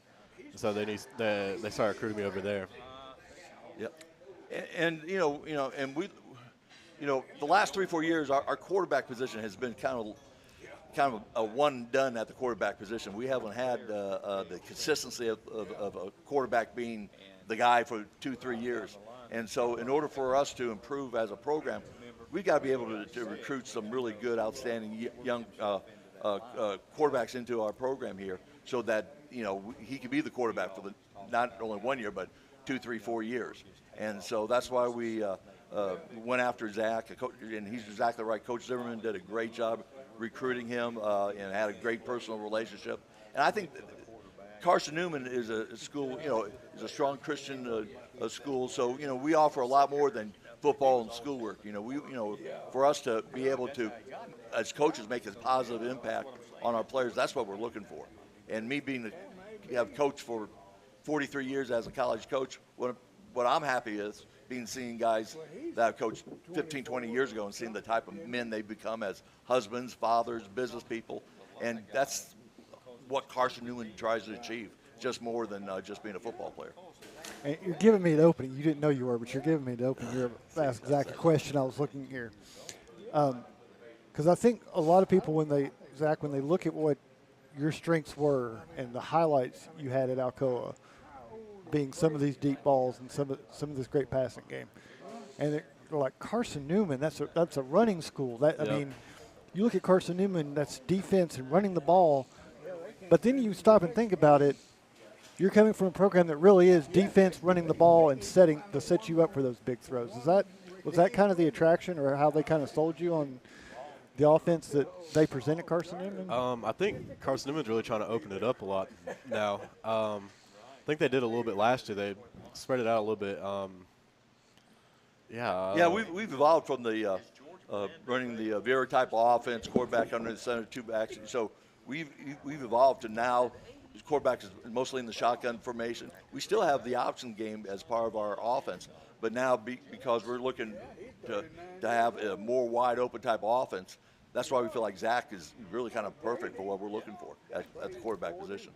So then they started recruiting me over there. Yep. And we, the last 3-4 years, our quarterback position has been kind of a one and done at the quarterback position. We haven't had the consistency of a quarterback being the guy for 2-3 years. And so in order for us to improve as a program, we've got to be able to recruit some really good, outstanding young quarterbacks into our program here so that, he can be the quarterback for not only 1 year, but 2, 3, 4 years. And so that's why we went after Zach, and he's exactly right. Coach Zimmerman did a great job recruiting him and had a great personal relationship. And I think Carson Newman is a school, is a strong Christian school. So, we offer a lot more than football and schoolwork. For us to be able to, as coaches, make a positive impact on our players, that's what we're looking for. And me being have coached for 43 years as a college coach, what I'm happy is seeing guys that I've coached 15, 20 years ago and seeing the type of men they become as husbands, fathers, business people. And that's what Carson Newman tries to achieve, just more than just being a football player. And you're giving me the opening. You didn't know you were, but you're giving me the opening. You're asking Zach a question. I was looking here. Because I think a lot of people, when they look at what your strengths were and the highlights you had at Alcoa, being some of these deep balls and some of this great passing game, and they're like, Carson Newman, that's a running school. I mean, you look at Carson Newman, that's defense and running the ball, but then you stop and think about it. You're coming from a program that really is defense, running the ball, and set you up for those big throws. Was that kind of the attraction, or how they kind of sold you on the offense that they presented Carson Newman? I think Carson Newman's really trying to open it up a lot now. I think they did a little bit last year. They spread it out a little bit. We've evolved from the running the Vera type of offense, quarterback under the center, two backs. So we've evolved to now. Quarterback is mostly in the shotgun formation. We still have the option game as part of our offense, but now because we're looking to have a more wide open type of offense, that's why we feel like Zach is really kind of perfect for what we're looking for at the quarterback position.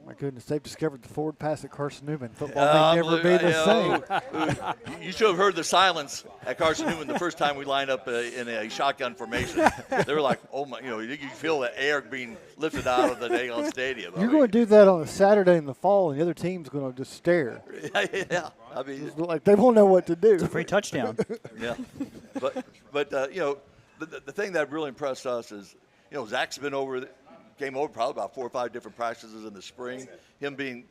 My goodness, they've discovered the forward pass at Carson Newman. Football may never be the same. You should have heard the silence at Carson Newman the first time we lined up in a shotgun formation. They were like, oh my, you feel the air being lifted out of the Dagon Stadium. You're going to do that on a Saturday in the fall, and the other team's going to just stare. Yeah, I mean, like they won't know what to do. It's a free touchdown. Yeah, but the thing that really impressed us is, Zach's came over probably about 4 or 5 different practices in the spring. Him being,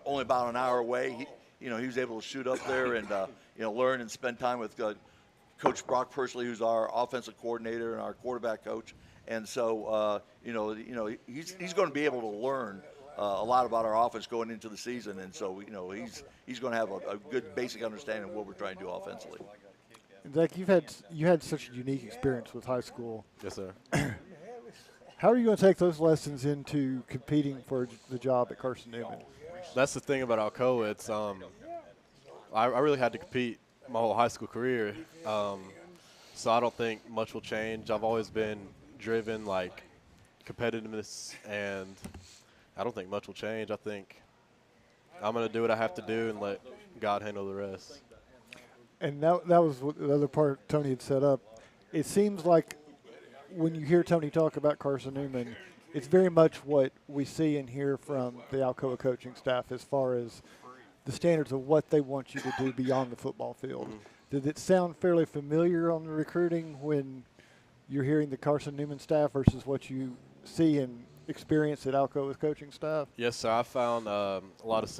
only about an hour away, he was able to shoot up there and, learn and spend time with Coach Brock Pursley, who's our offensive coordinator and our quarterback coach. And so, he's going to be able to learn a lot about our offense going into the season. And so, he's going to have a good basic understanding of what we're trying to do offensively. Zach, you had such a unique experience with high school. Yes, sir. How are you going to take those lessons into competing for the job at Carson Newman? That's the thing about Alcoa. It's I really had to compete my whole high school career, so I don't think much will change. I've always been driven, like competitiveness, and I don't think much will change. I think I'm going to do what I have to do and let God handle the rest. And that was the other part Tony had set up. It seems like when you hear Tony talk about Carson Newman, it's very much what we see and hear from the Alcoa coaching staff as far as the standards of what they want you to do beyond the football field. Mm-hmm. Did it sound fairly familiar on the recruiting when you're hearing the Carson Newman staff versus what you see and experience at Alcoa's coaching staff? Yes, sir. I found a lot of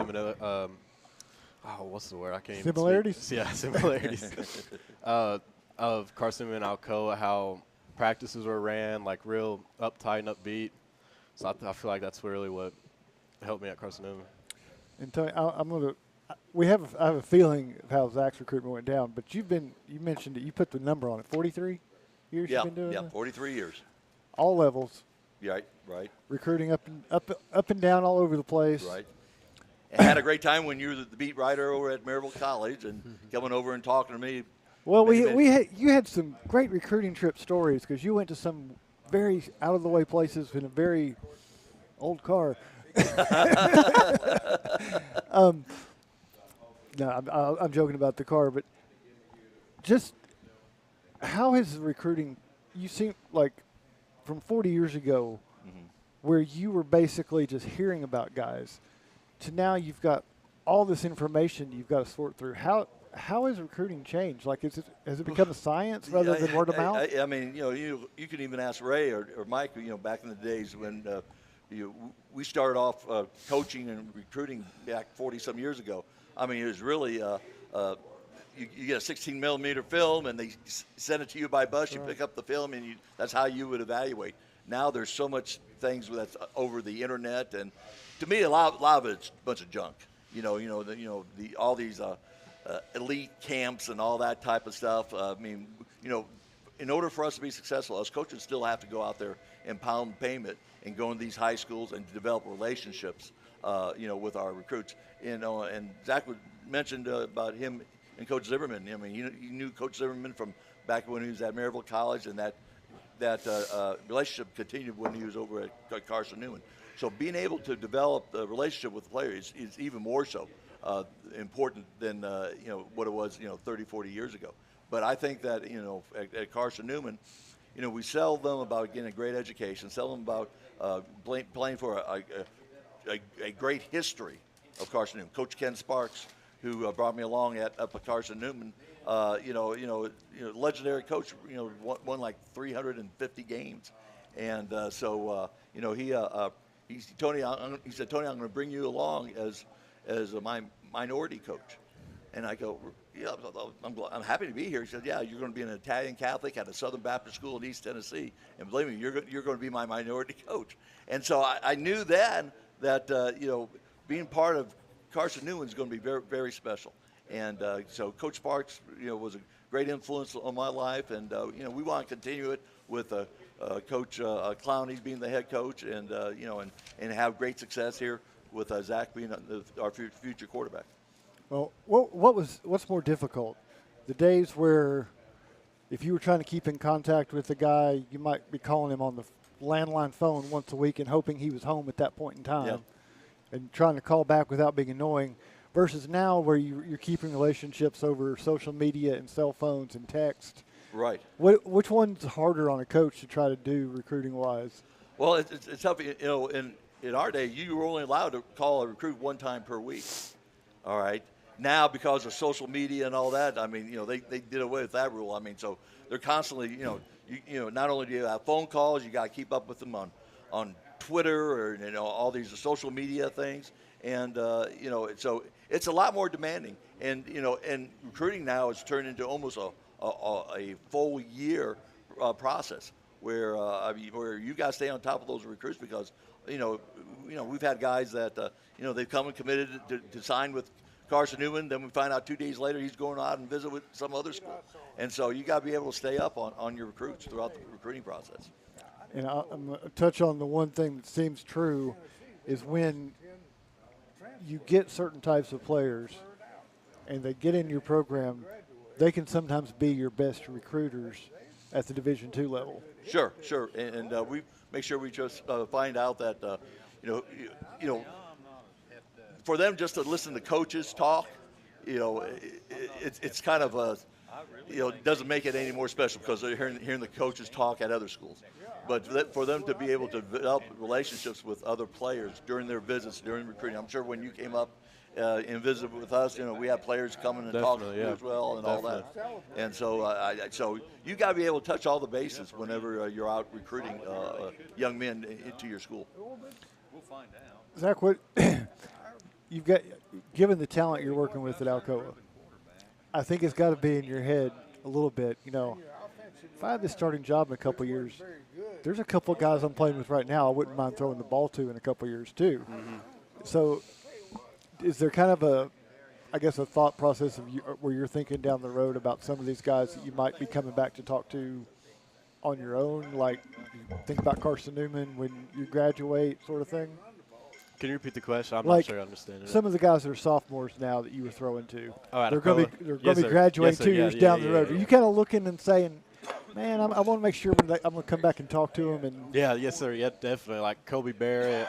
what's the word? I can't even similarities? Speak. Yeah, similarities of Carson Newman and Alcoa, how practices were ran, like real uptight and upbeat. So I feel like that's really what helped me at Carson Newman. And Tony, I'm going to I have a feeling of how Zach's recruitment went down, but you mentioned it. You put the number on it. 43 years you've been doing it? Yeah, 43 years. All levels. Right. Recruiting up and down all over the place. Right. And had a great time when you were the beat writer over at Maryville College and coming over and talking to me. Well, you had some great recruiting trip stories because you went to some very out of the way places in a very old car. No, I'm joking about the car, but just how has the recruiting? You seem like from 40 years ago, where you were basically just hearing about guys, to now you've got all this information you've got to sort through. How has recruiting changed? Like, has it become a science rather than word of mouth? I mean, you can even ask Ray or Mike. Back in the days when we started off coaching and recruiting back 40-some years ago. I mean, it was really you get a 16 millimeter film and they send it to you by bus. You pick up the film and that's how you would evaluate. Now there's so much things that's over the internet, and to me, a lot of it's a bunch of junk. All these elite camps and all that type of stuff. I mean, in order for us to be successful, us coaches still have to go out there and pound payment and go in these high schools and develop relationships, with our recruits. And Zach mentioned about him and Coach Zimmerman. I mean, you knew Coach Zimmerman from back when he was at Maryville College, and that relationship continued when he was over at Carson Newman. So being able to develop a relationship with the players is even more so important than what it was 30, 40 years ago. But I think that at Carson Newman, we sell them about getting a great education, sell them about playing for a great history of Carson Newman. Coach Ken Sparks, who brought me along up at Carson Newman, legendary coach, won like 350 games, and he said, Tony, I'm going to bring you along as my minority coach, and I go, yeah, I'm happy to be here. He said, yeah, you're going to be an Italian Catholic at a Southern Baptist school in East Tennessee, and believe me, you're going to be my minority coach. And so I knew then that being part of Carson Newman is going to be very, very special. And so Coach Sparks, was a great influence on my life, and we want to continue it with Coach Clowney being the head coach, and and have great success here with Zach being our future quarterback. Well, what's more difficult? The days where if you were trying to keep in contact with the guy, you might be calling him on the landline phone once a week and hoping he was home at that point in time, and trying to call back without being annoying, versus now where you're keeping relationships over social media and cell phones and text. Right. Which one's harder on a coach to try to do recruiting-wise? Well, it's tough. In our day, you were only allowed to call a recruit one time per week. All right. Now, because of social media and all that, I mean, they did away with that rule. I mean, so they're constantly, not only do you have phone calls, you got to keep up with them on Twitter or all these social media things, and so it's a lot more demanding. And and recruiting now has turned into almost a full year process where you got to stay on top of those recruits, because we've had guys that they've come and committed to sign with Carson Newman, then we find out 2 days later he's going out and visit with some other school. And so you got to be able to stay up on your recruits throughout the recruiting process. And I'm going to touch on the one thing that seems true is when you get certain types of players and they get in your program, they can sometimes be your best recruiters at the Division II level. Sure. And we make sure we just find out that, for them just to listen to coaches talk, it's kind of doesn't make it any more special because they're hearing the coaches talk at other schools. But for them to be able to develop relationships with other players during their visits, during recruiting, I'm sure when you came up and visited with us, we had players coming and talking to you as well and all that. And so, so you got to be able to touch all the bases whenever you're out recruiting young men into your school. We'll find out. Zach, what you've got, given the talent you're working with at Alcoa, I think it's got to be in your head a little bit. If I had this starting job in a couple of years, there's a couple of guys I'm playing with right now I wouldn't mind throwing the ball to in a couple of years too. Mm-hmm. So is there kind of I guess, a thought process of where you're thinking down the road about some of these guys that you might be coming back to talk to on your own? Like, think about Carson Newman when you graduate, sort of thing. Can you repeat the question? I'm like, not sure I understand it. Some of the guys that are sophomores now that you were throwing to, oh, they're going to be graduating 2 years down the road. Are you kind of looking and saying, man, I want to make sure I'm going to come back and talk to him? And yes, sir. Yeah, definitely. Like Kobe Barrett,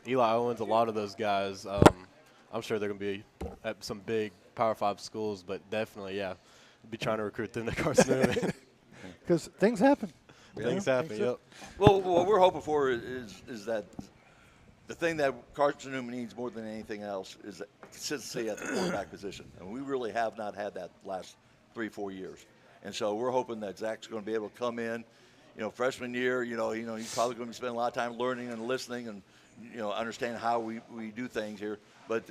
Eli Owens, a lot of those guys. I'm sure they're going to be at some big Power 5 schools, but definitely, be trying to recruit them to Carson Newman. Because things happen. Things happen, yep. Well, what we're hoping for is that the thing that Carson Newman needs more than anything else is consistency at the quarterback position. And we really have not had that last 3-4 years. And so we're hoping that Zach's going to be able to come in, freshman year, he's probably going to be spending a lot of time learning and listening and, understand how we do things here. But,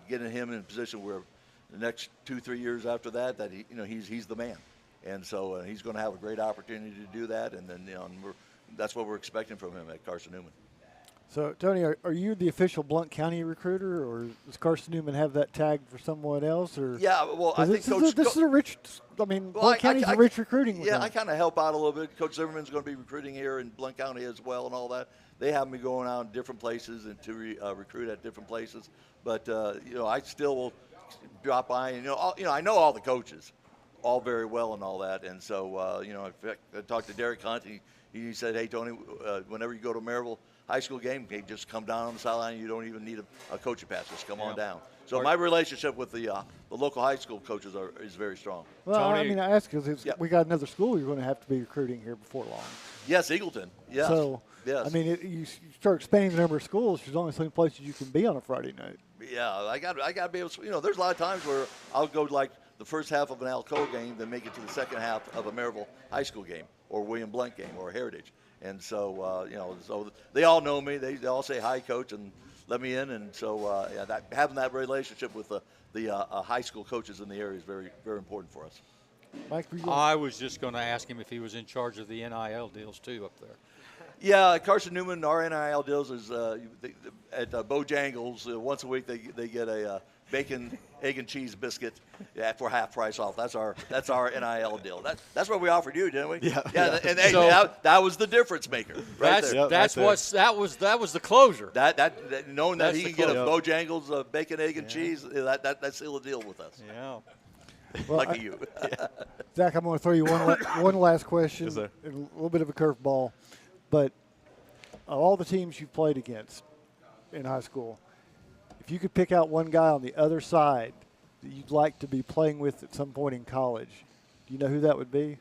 getting him in a position where the next 2-3 years after that he's the man. And so he's going to have a great opportunity to do that. And then, that's what we're expecting from him at Carson Newman. So, Tony, are you the official Blount County recruiter, or does Carson Newman have that tag for someone else? Or yeah, well, I think this is a rich. Blount County's a rich recruiting. Yeah, I kind of help out a little bit. Coach Zimmerman's going to be recruiting here in Blount County as well, and all that. They have me going out in different places and to recruit at different places. But I still will drop by, and I know all the coaches, all very well, and all that. And so I talked to Derek Hunt. He said, "Hey, Tony, whenever you go to Maryville high school game, okay, just come down on the sideline. You don't even need a coaching pass. Just come on down." So my relationship with the local high school coaches is very strong. Well, Tony, I ask because we got another school you're going to have to be recruiting here before long. Yes, Eagleton. Yes. So, yes. You start expanding the number of schools. There's only so many places you can be on a Friday night. Yeah, I got to be able to. There's a lot of times where I'll go like the first half of an Alcoa game, then make it to the second half of a Maryville high school game or William Blount game or Heritage. And so, so they all know me. They all say hi, coach, and let me in. And so having that relationship with the high school coaches in the area is very, very important for us. Mike, I was just going to ask him if he was in charge of the NIL deals, too, up there. Yeah, Carson Newman, our NIL deals is at Bojangles. Once a week they get a bacon, egg, and cheese biscuit for half price off. That's our NIL deal. That's what we offered you, didn't we? Yeah. And so that was the difference maker. Right there. That was the closure. That knowing that he can get a Bojangles bacon, egg, and cheese, that sealed the deal with us. Yeah. Well, Lucky you. Zach, I'm going to throw you one last question. Yes, sir. And a little bit of a curveball, but of all the teams you've played against in high school, if you could pick out one guy on the other side that you'd like to be playing with at some point in college, do you know who that would be?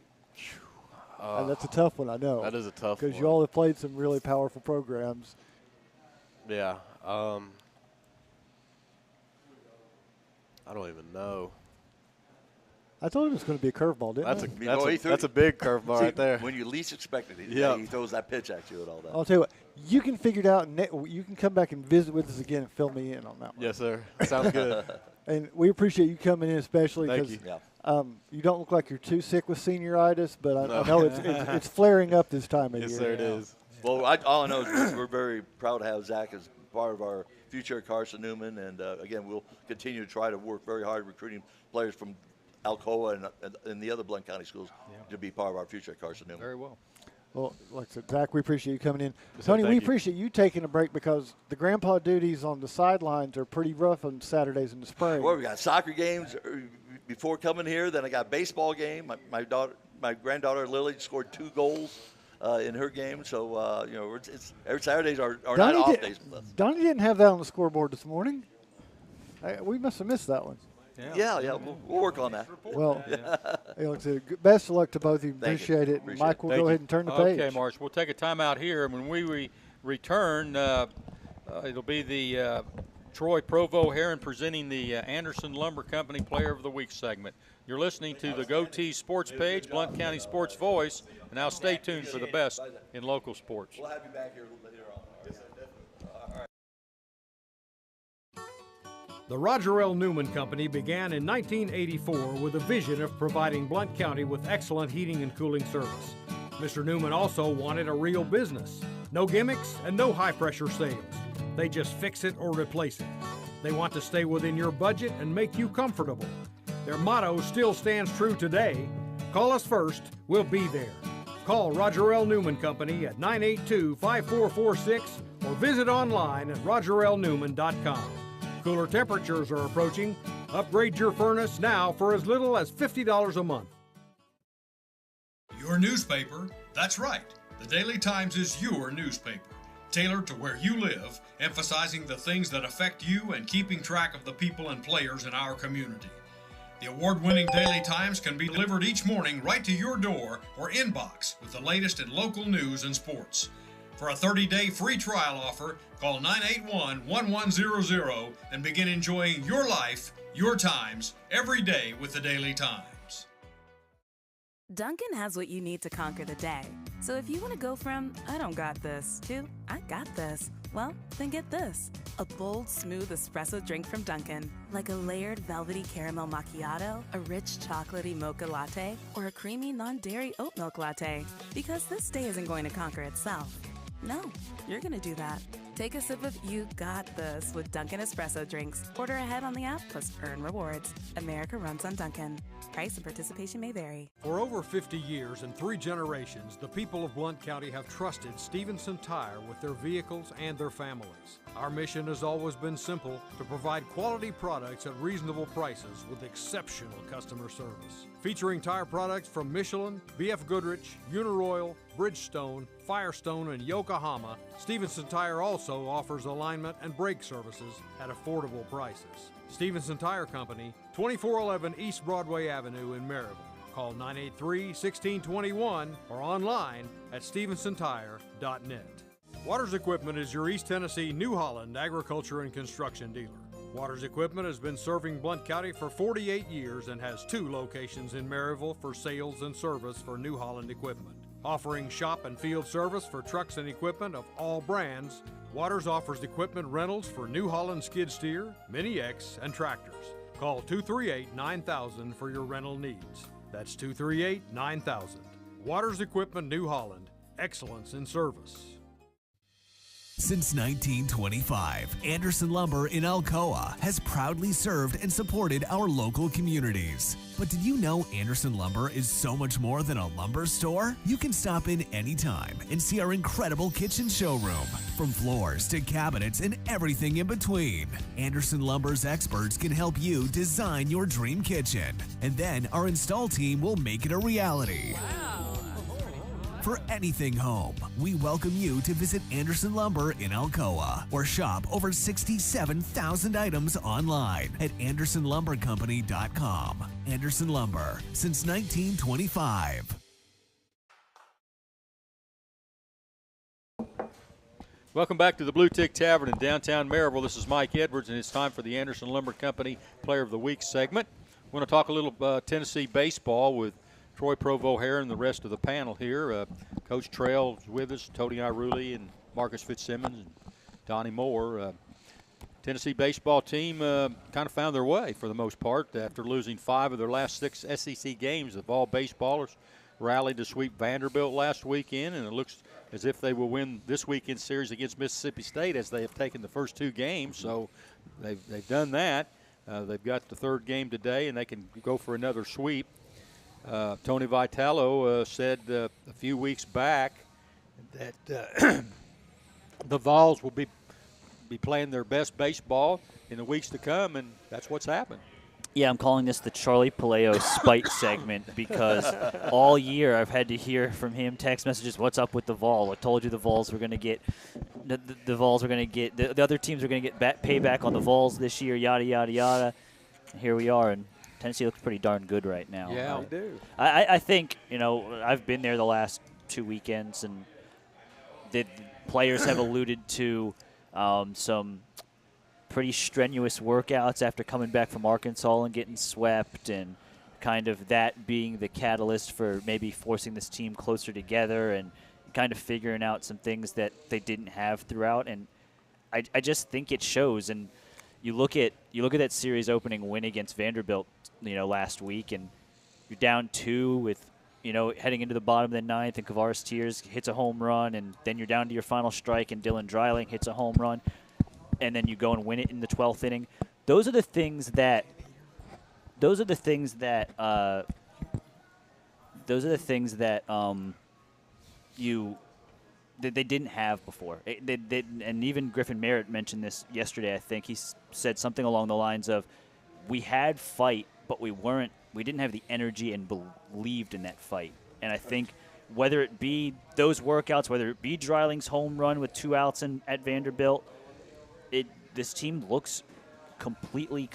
And that's a tough one, I know. That is a tough one. Because you all have played some really powerful programs. Yeah. I don't even know. I told him it was going to be a curveball, didn't I? That's a big curveball right there. When you least expected it, he throws that pitch at you and all that. I'll tell you what, you can figure it out. You can come back and visit with us again and fill me in on that one. Yes, sir. Sounds good. And we appreciate you coming in, especially because you don't look like you're too sick with senioritis, but I know it's flaring up this time of year. Yes, sir, it is. Well, all I know is we're very proud to have Zach as part of our future at Carson Newman, and again, we'll continue to try to work very hard recruiting players from Alcoa and the other Blount County schools to be part of our future at Carson Newman. Very well. Well, like I said, Zach, we appreciate you coming in. Tony, we appreciate you taking a break because the grandpa duties on the sidelines are pretty rough on Saturdays in the spring. Well, we got soccer games before coming here. Then I got baseball game. My granddaughter Lily scored 2 goals in her game. So it's every Saturdays are not off days with us. Donnie didn't have that on the scoreboard this morning. We must have missed that one. Yeah, we'll work on that. Well, like I said, best of luck to both of you. Appreciate it. Mike, we'll go ahead and turn the page. Okay, Marsh, we'll take a timeout here. And when we return, it'll be the Troy Provo Heron presenting the Anderson Lumber Company Player of the Week segment. You're listening to the Goatee Sports Page, Blount County Sports Voice. And now stay tuned for the best in local sports. We'll have you back here a little bit later on. The Roger L. Newman Company began in 1984 with a vision of providing Blount County with excellent heating and cooling service. Mr. Newman also wanted a real business. No gimmicks and no high-pressure sales. They just fix it or replace it. They want to stay within your budget and make you comfortable. Their motto still stands true today. Call us first, we'll be there. Call Roger L. Newman Company at 982-5446 or visit online at rogerlnewman.com. Cooler temperatures are approaching. Upgrade your furnace now for as little as $50 a month. Your newspaper? That's right. The Daily Times is your newspaper, tailored to where you live, emphasizing the things that affect you and keeping track of the people and players in our community. The award-winning Daily Times can be delivered each morning right to your door or inbox with the latest in local news and sports. For a 30-day free trial offer, call 981-1100 and begin enjoying your life, your times, every day with the Daily Times. Dunkin' has what you need to conquer the day. So if you want to go from, I don't got this, to, I got this, well, then get this. A bold, smooth espresso drink from Dunkin'. Like a layered velvety caramel macchiato, a rich chocolatey mocha latte, or a creamy non-dairy oat milk latte. Because this day isn't going to conquer itself. No, you're going to do that. Take a sip of You Got This with Dunkin' Espresso drinks. Order ahead on the app plus earn rewards. America runs on Dunkin'. Price and participation may vary. For over 50 years and 3 generations, the people of Blount County have trusted Stevenson Tire with their vehicles and their families. Our mission has always been simple: to provide quality products at reasonable prices with exceptional customer service. Featuring tire products from Michelin, BF Goodrich, Uniroyal, Bridgestone, Firestone, and Yokohama, Stevenson Tire also offers alignment and brake services at affordable prices. Stevenson Tire Company, 2411 East Broadway Avenue in Maryville. Call 983-1621 or online at stevensontire.net. Waters Equipment is your East Tennessee New Holland agriculture and construction dealer. Waters Equipment has been serving Blount County for 48 years and has 2 locations in Maryville for sales and service for New Holland equipment. Offering shop and field service for trucks and equipment of all brands, Waters offers equipment rentals for New Holland skid steer, Mini X, and tractors. Call 238-9000 for your rental needs. That's 238-9000. Waters Equipment New Holland. Excellence in service. Since 1925, Anderson Lumber in Alcoa has proudly served and supported our local communities. But did you know Anderson Lumber is so much more than a lumber store? You can stop in anytime and see our incredible kitchen showroom. From floors to cabinets and everything in between, Anderson Lumber's experts can help you design your dream kitchen. And then our install team will make it a reality. Wow. For anything home, we welcome you to visit Anderson Lumber in Alcoa or shop over 67,000 items online at AndersonLumberCompany.com. Anderson Lumber, since 1925. Welcome back to the Blue Tick Tavern in downtown Maryville. This is Mike Edwards, and it's time for the Anderson Lumber Company Player of the Week segment. We're going to talk a little Tennessee baseball with Troy Provo-Heron and the rest of the panel here. Coach Trail is with us, Tony Iruli and Marcus Fitzsimmons and Donnie Moore. Tennessee baseball team kind of found their way for the most part after losing 5 of their last 6 SEC games. The ball baseballers rallied to sweep Vanderbilt last weekend, and it looks as if they will win this weekend series against Mississippi State, as they have taken the first 2 games. So they've done that. They've got the 3rd game today, and they can go for another sweep. Tony Vitello said a few weeks back that the Vols will be playing their best baseball in the weeks to come, and that's what's happened. Yeah, I'm calling this the Charlie Palaio spite segment because all year I've had to hear from him text messages, what's up with the Vols? I told you the Vols were going to get the Vols are going to get the other teams are going to get payback on the Vols this year, yada, yada, yada. And here we are, and Tennessee looks pretty darn good right now. Yeah, they do. I think, I've been there the last 2 weekends, and the players have alluded to some pretty strenuous workouts after coming back from Arkansas and getting swept, and kind of that being the catalyst for maybe forcing this team closer together and kind of figuring out some things that they didn't have throughout. And I just think it shows. And you look at that series opening win against Vanderbilt, last week, and you're down 2 with, heading into the bottom of the 9th, and Kavaris Tears hits a home run, and then you're down to your final strike, and Dylan Dreiling hits a home run. and then you go and win it in the 12th inning. Those are the things that they didn't have before. And even Griffin Merritt mentioned this yesterday. I think he said something along the lines of, "We had fight, but we didn't have the energy and believed in that fight." And I think whether it be those workouts, whether it be Dreiling's home run with 2 outs at Vanderbilt, this team looks completely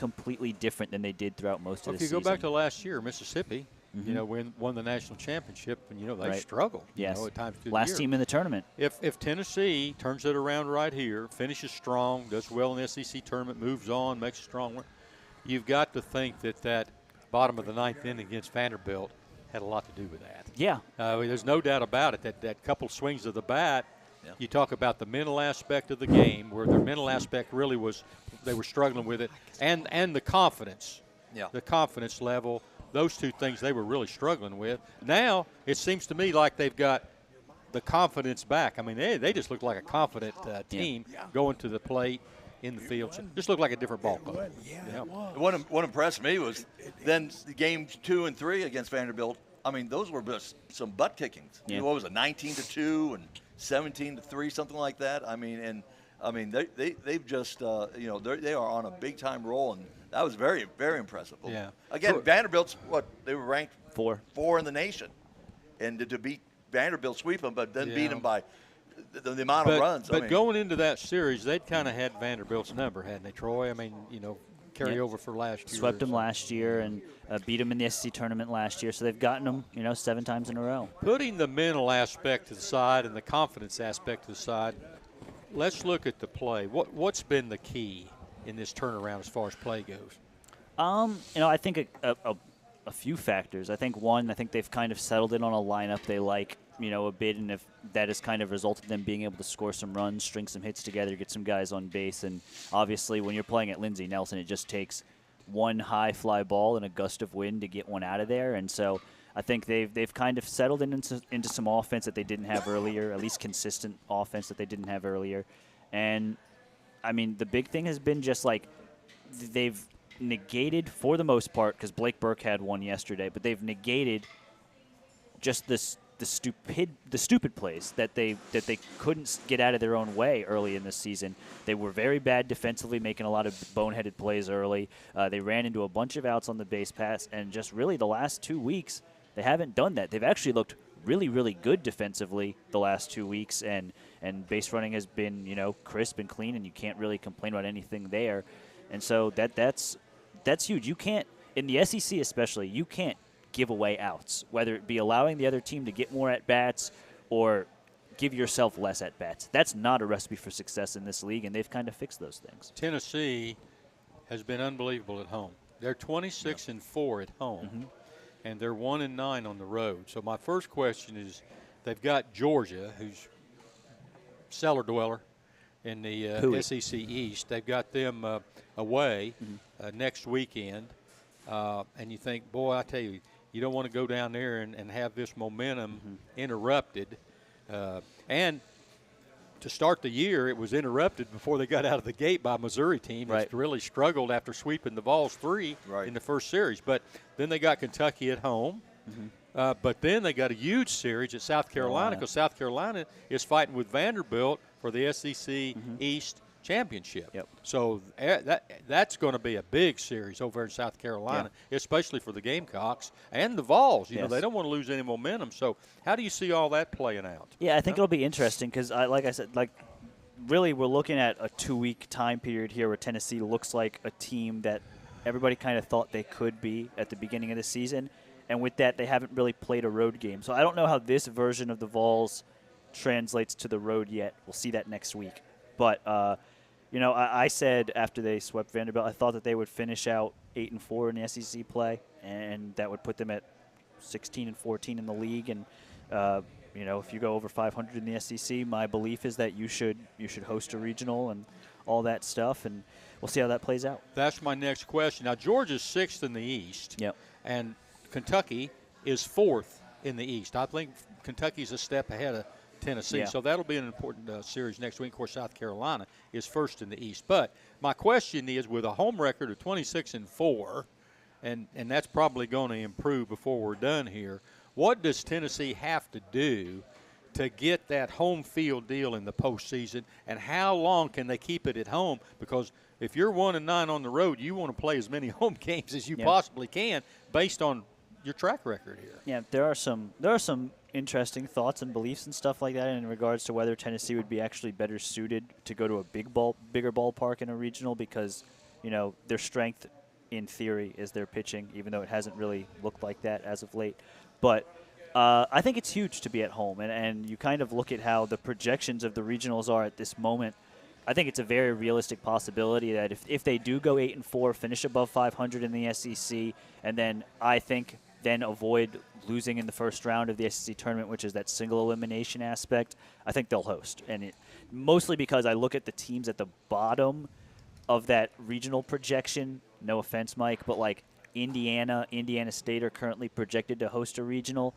different than they did throughout most of the season. If you go back to last year, Mississippi, won the national championship, and they struggled. Yes. At times through last the year. team in the tournament. If Tennessee turns it around right here, finishes strong, does well in the SEC tournament, moves on, makes a strong one, you've got to think that bottom of the 9th inning against Vanderbilt had a lot to do with that. Yeah. There's no doubt about it that couple swings of the bat. Yeah. You talk about the mental aspect of the game, where their mental aspect really was they were struggling with it, and the confidence, the confidence level. Those two things they were really struggling with. Now it seems to me like they've got the confidence back. I mean, they just look like a confident team going to the plate, in the field. Just looked like a different ball club. What impressed me was then games 2 and 3 against Vanderbilt. I mean, those were just some butt kickings. Yeah. What was it, 19-2 and 17-3, something like that? I mean, they've just they are on a big time roll, and that was very, very impressive. Yeah. Again, Vanderbilt's they were ranked 4 in the nation, and to beat Vanderbilt, sweep them, but then beat them by the amount of runs. But going into that series, they'd kind of had Vanderbilt's number, hadn't they, Troy? I mean, carry over for last year. Swept them last year and beat them in the SEC tournament last year, so they've gotten them, 7 times in a row. Putting the mental aspect to the side and the confidence aspect to the side, let's look at the play. What's been the key in this turnaround as far as play goes? I think a few factors. I think they've kind of settled in on a lineup they like, a bit, and if that has kind of resulted in them being able to score some runs, string some hits together, get some guys on base. And obviously when you're playing at Lindsey Nelson, it just takes one high fly ball and a gust of wind to get one out of there. And so I think they've kind of settled into some offense that they didn't have earlier, at least consistent offense that they didn't have earlier. And, I mean, the big thing has been just like they've negated, for the most part, because Blake Burke had one yesterday, but they've negated just the stupid plays that they couldn't get out of their own way early in this season. They were very bad defensively, making a lot of boneheaded plays early. They ran into a bunch of outs on the base pass, and just really the last 2 weeks, they haven't done that. They've actually looked really, really good defensively the last 2 weeks, and base running has been, crisp and clean, and you can't really complain about anything there. And so that's huge. You can't, in the SEC especially, you can't give away outs, whether it be allowing the other team to get more at-bats or give yourself less at-bats. That's not a recipe for success in this league, and they've kind of fixed those things. Tennessee has been unbelievable at home. They're 26-4 at home, and they're 1-9 on the road. So my first question is, they've got Georgia, who's cellar dweller in the SEC East. They've got them away next weekend, and you think, boy, I tell you, you don't want to go down there and have this momentum interrupted. And to start the year, it was interrupted before they got out of the gate by a Missouri team that's really struggled after sweeping the Vols 3 in the first series. But then they got Kentucky at home. But then they got a huge series at South Carolina, because South Carolina is fighting with Vanderbilt for the SEC East championship. So that's going to be a big series over in South Carolina, especially for the Gamecocks and the Vols. They don't want to lose any momentum. So how do you see all that playing out? Yeah, I think it'll be interesting because, like I said, really we're looking at a 2-week time period here where Tennessee looks like a team that everybody kind of thought they could be at the beginning of the season. And with that, they haven't really played a road game. So I don't know how this version of the Vols translates to the road yet. We'll see that next week. But, I said after they swept Vanderbilt, I thought that they would finish out 8-4 in the SEC play, and that would put them at 16-14 in the league. And, if you go over 500 in the SEC, my belief is that you should host a regional and all that stuff, and we'll see how that plays out. That's my next question. Now, Georgia's 6th in the East, and Kentucky is 4th in the East. I think Kentucky's a step ahead Tennessee. Yeah. So that'll be an important series next week. Of course, South Carolina is first in the East. But my question is, with a home record of 26-4, and that's probably going to improve before we're done here, what does Tennessee have to do to get that home field deal in the postseason, and how long can they keep it at home? Because if you're 1-9 on the road, you want to play as many home games as you possibly can based on your track record here. Yeah, there are some interesting thoughts and beliefs and stuff like that in regards to whether Tennessee would be actually better suited to go to a bigger ballpark in a regional, because, you know, their strength in theory is their pitching, even though it hasn't really looked like that as of late. But I think it's huge to be at home, and you kind of look at how the projections of the regionals are at this moment. I think it's a very realistic possibility that if they do go 8-4, finish above 500 in the SEC, and then avoid losing in the first round of the SEC tournament, which is that single elimination aspect, I think they'll host. And mostly because I look at the teams at the bottom of that regional projection. No offense, Mike, but like Indiana State are currently projected to host a regional.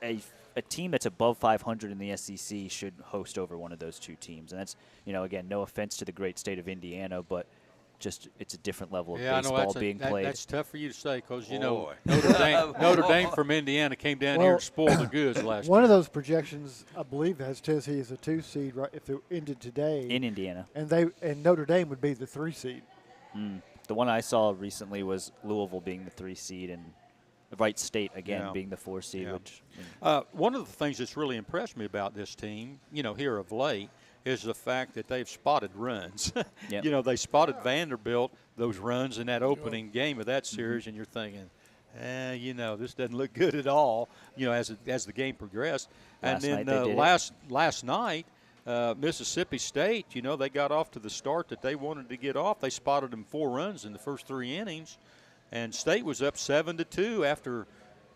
A team that's above 500 in the SEC should host over one of those two teams. And that's, you know, again, no offense to the great state of Indiana, but just it's a different level of baseball being played. That's tough for you to say because, you know, Notre Dame from Indiana came down here and spoiled the goods last year. One of those projections, I believe, has Tennessee as a 2 seed right, if it ended today. In Indiana. And Notre Dame would be the 3 seed. The one I saw recently was Louisville being the 3 seed and Wright State, again, being the 4 seed. Yeah. Which, one of the things that's really impressed me about this team, you know, here of late, is the fact that they've spotted runs. Yep. You know, they spotted Vanderbilt, those runs in that opening game of that series, and you're thinking, you know, this doesn't look good at all, you know, as the game progressed. Last and night then they did last night, Mississippi State, you know, they got off to the start that they wanted to get off. They spotted them 4 runs in the first 3 innings, and State was up 7-2 after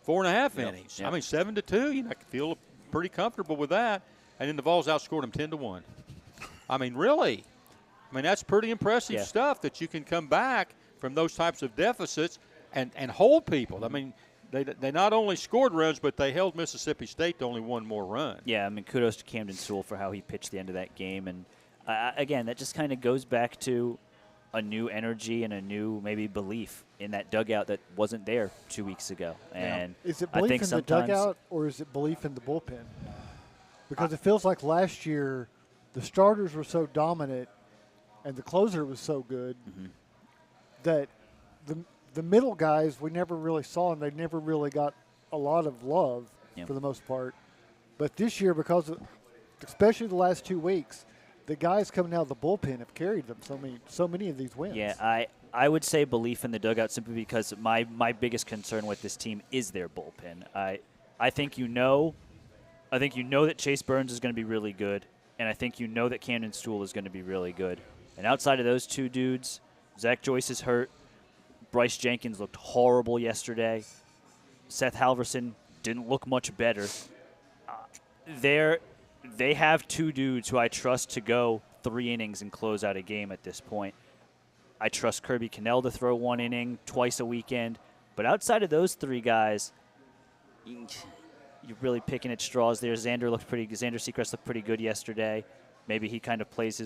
4.5 innings. Yep. I mean, 7-2, you know, I feel pretty comfortable with that. And then the Vols outscored them 10-1. I mean, really? I mean, that's pretty impressive stuff that you can come back from those types of deficits and hold people. I mean, they not only scored runs, but they held Mississippi State to only 1 more run. Yeah, I mean, kudos to Camden Sewell for how he pitched the end of that game. And, again, that just kind of goes back to a new energy and a new maybe belief in that dugout that wasn't there 2 weeks ago. And is it belief in the dugout or is it belief in the bullpen? Because it feels like last year the starters were so dominant and the closer was so good that the middle guys we never really saw, and they never really got a lot of love for the most part. But this year, because of, especially the last 2 weeks, the guys coming out of the bullpen have carried them so many of these wins. Yeah, I would say belief in the dugout simply because my biggest concern with this team is their bullpen. I think you know that Chase Burns is going to be really good, and I think you know that Camden Sewell is going to be really good. And outside of those two dudes, Zach Joyce is hurt. Bryce Jenkins looked horrible yesterday. Seth Halverson didn't look much better. They have 2 dudes who I trust to go 3 innings and close out a game at this point. I trust Kirby Cannell to throw 1 inning twice a weekend. But outside of those 3 guys, you're really picking at straws there. Xander Sechrest looked pretty good yesterday. Maybe he kind of plays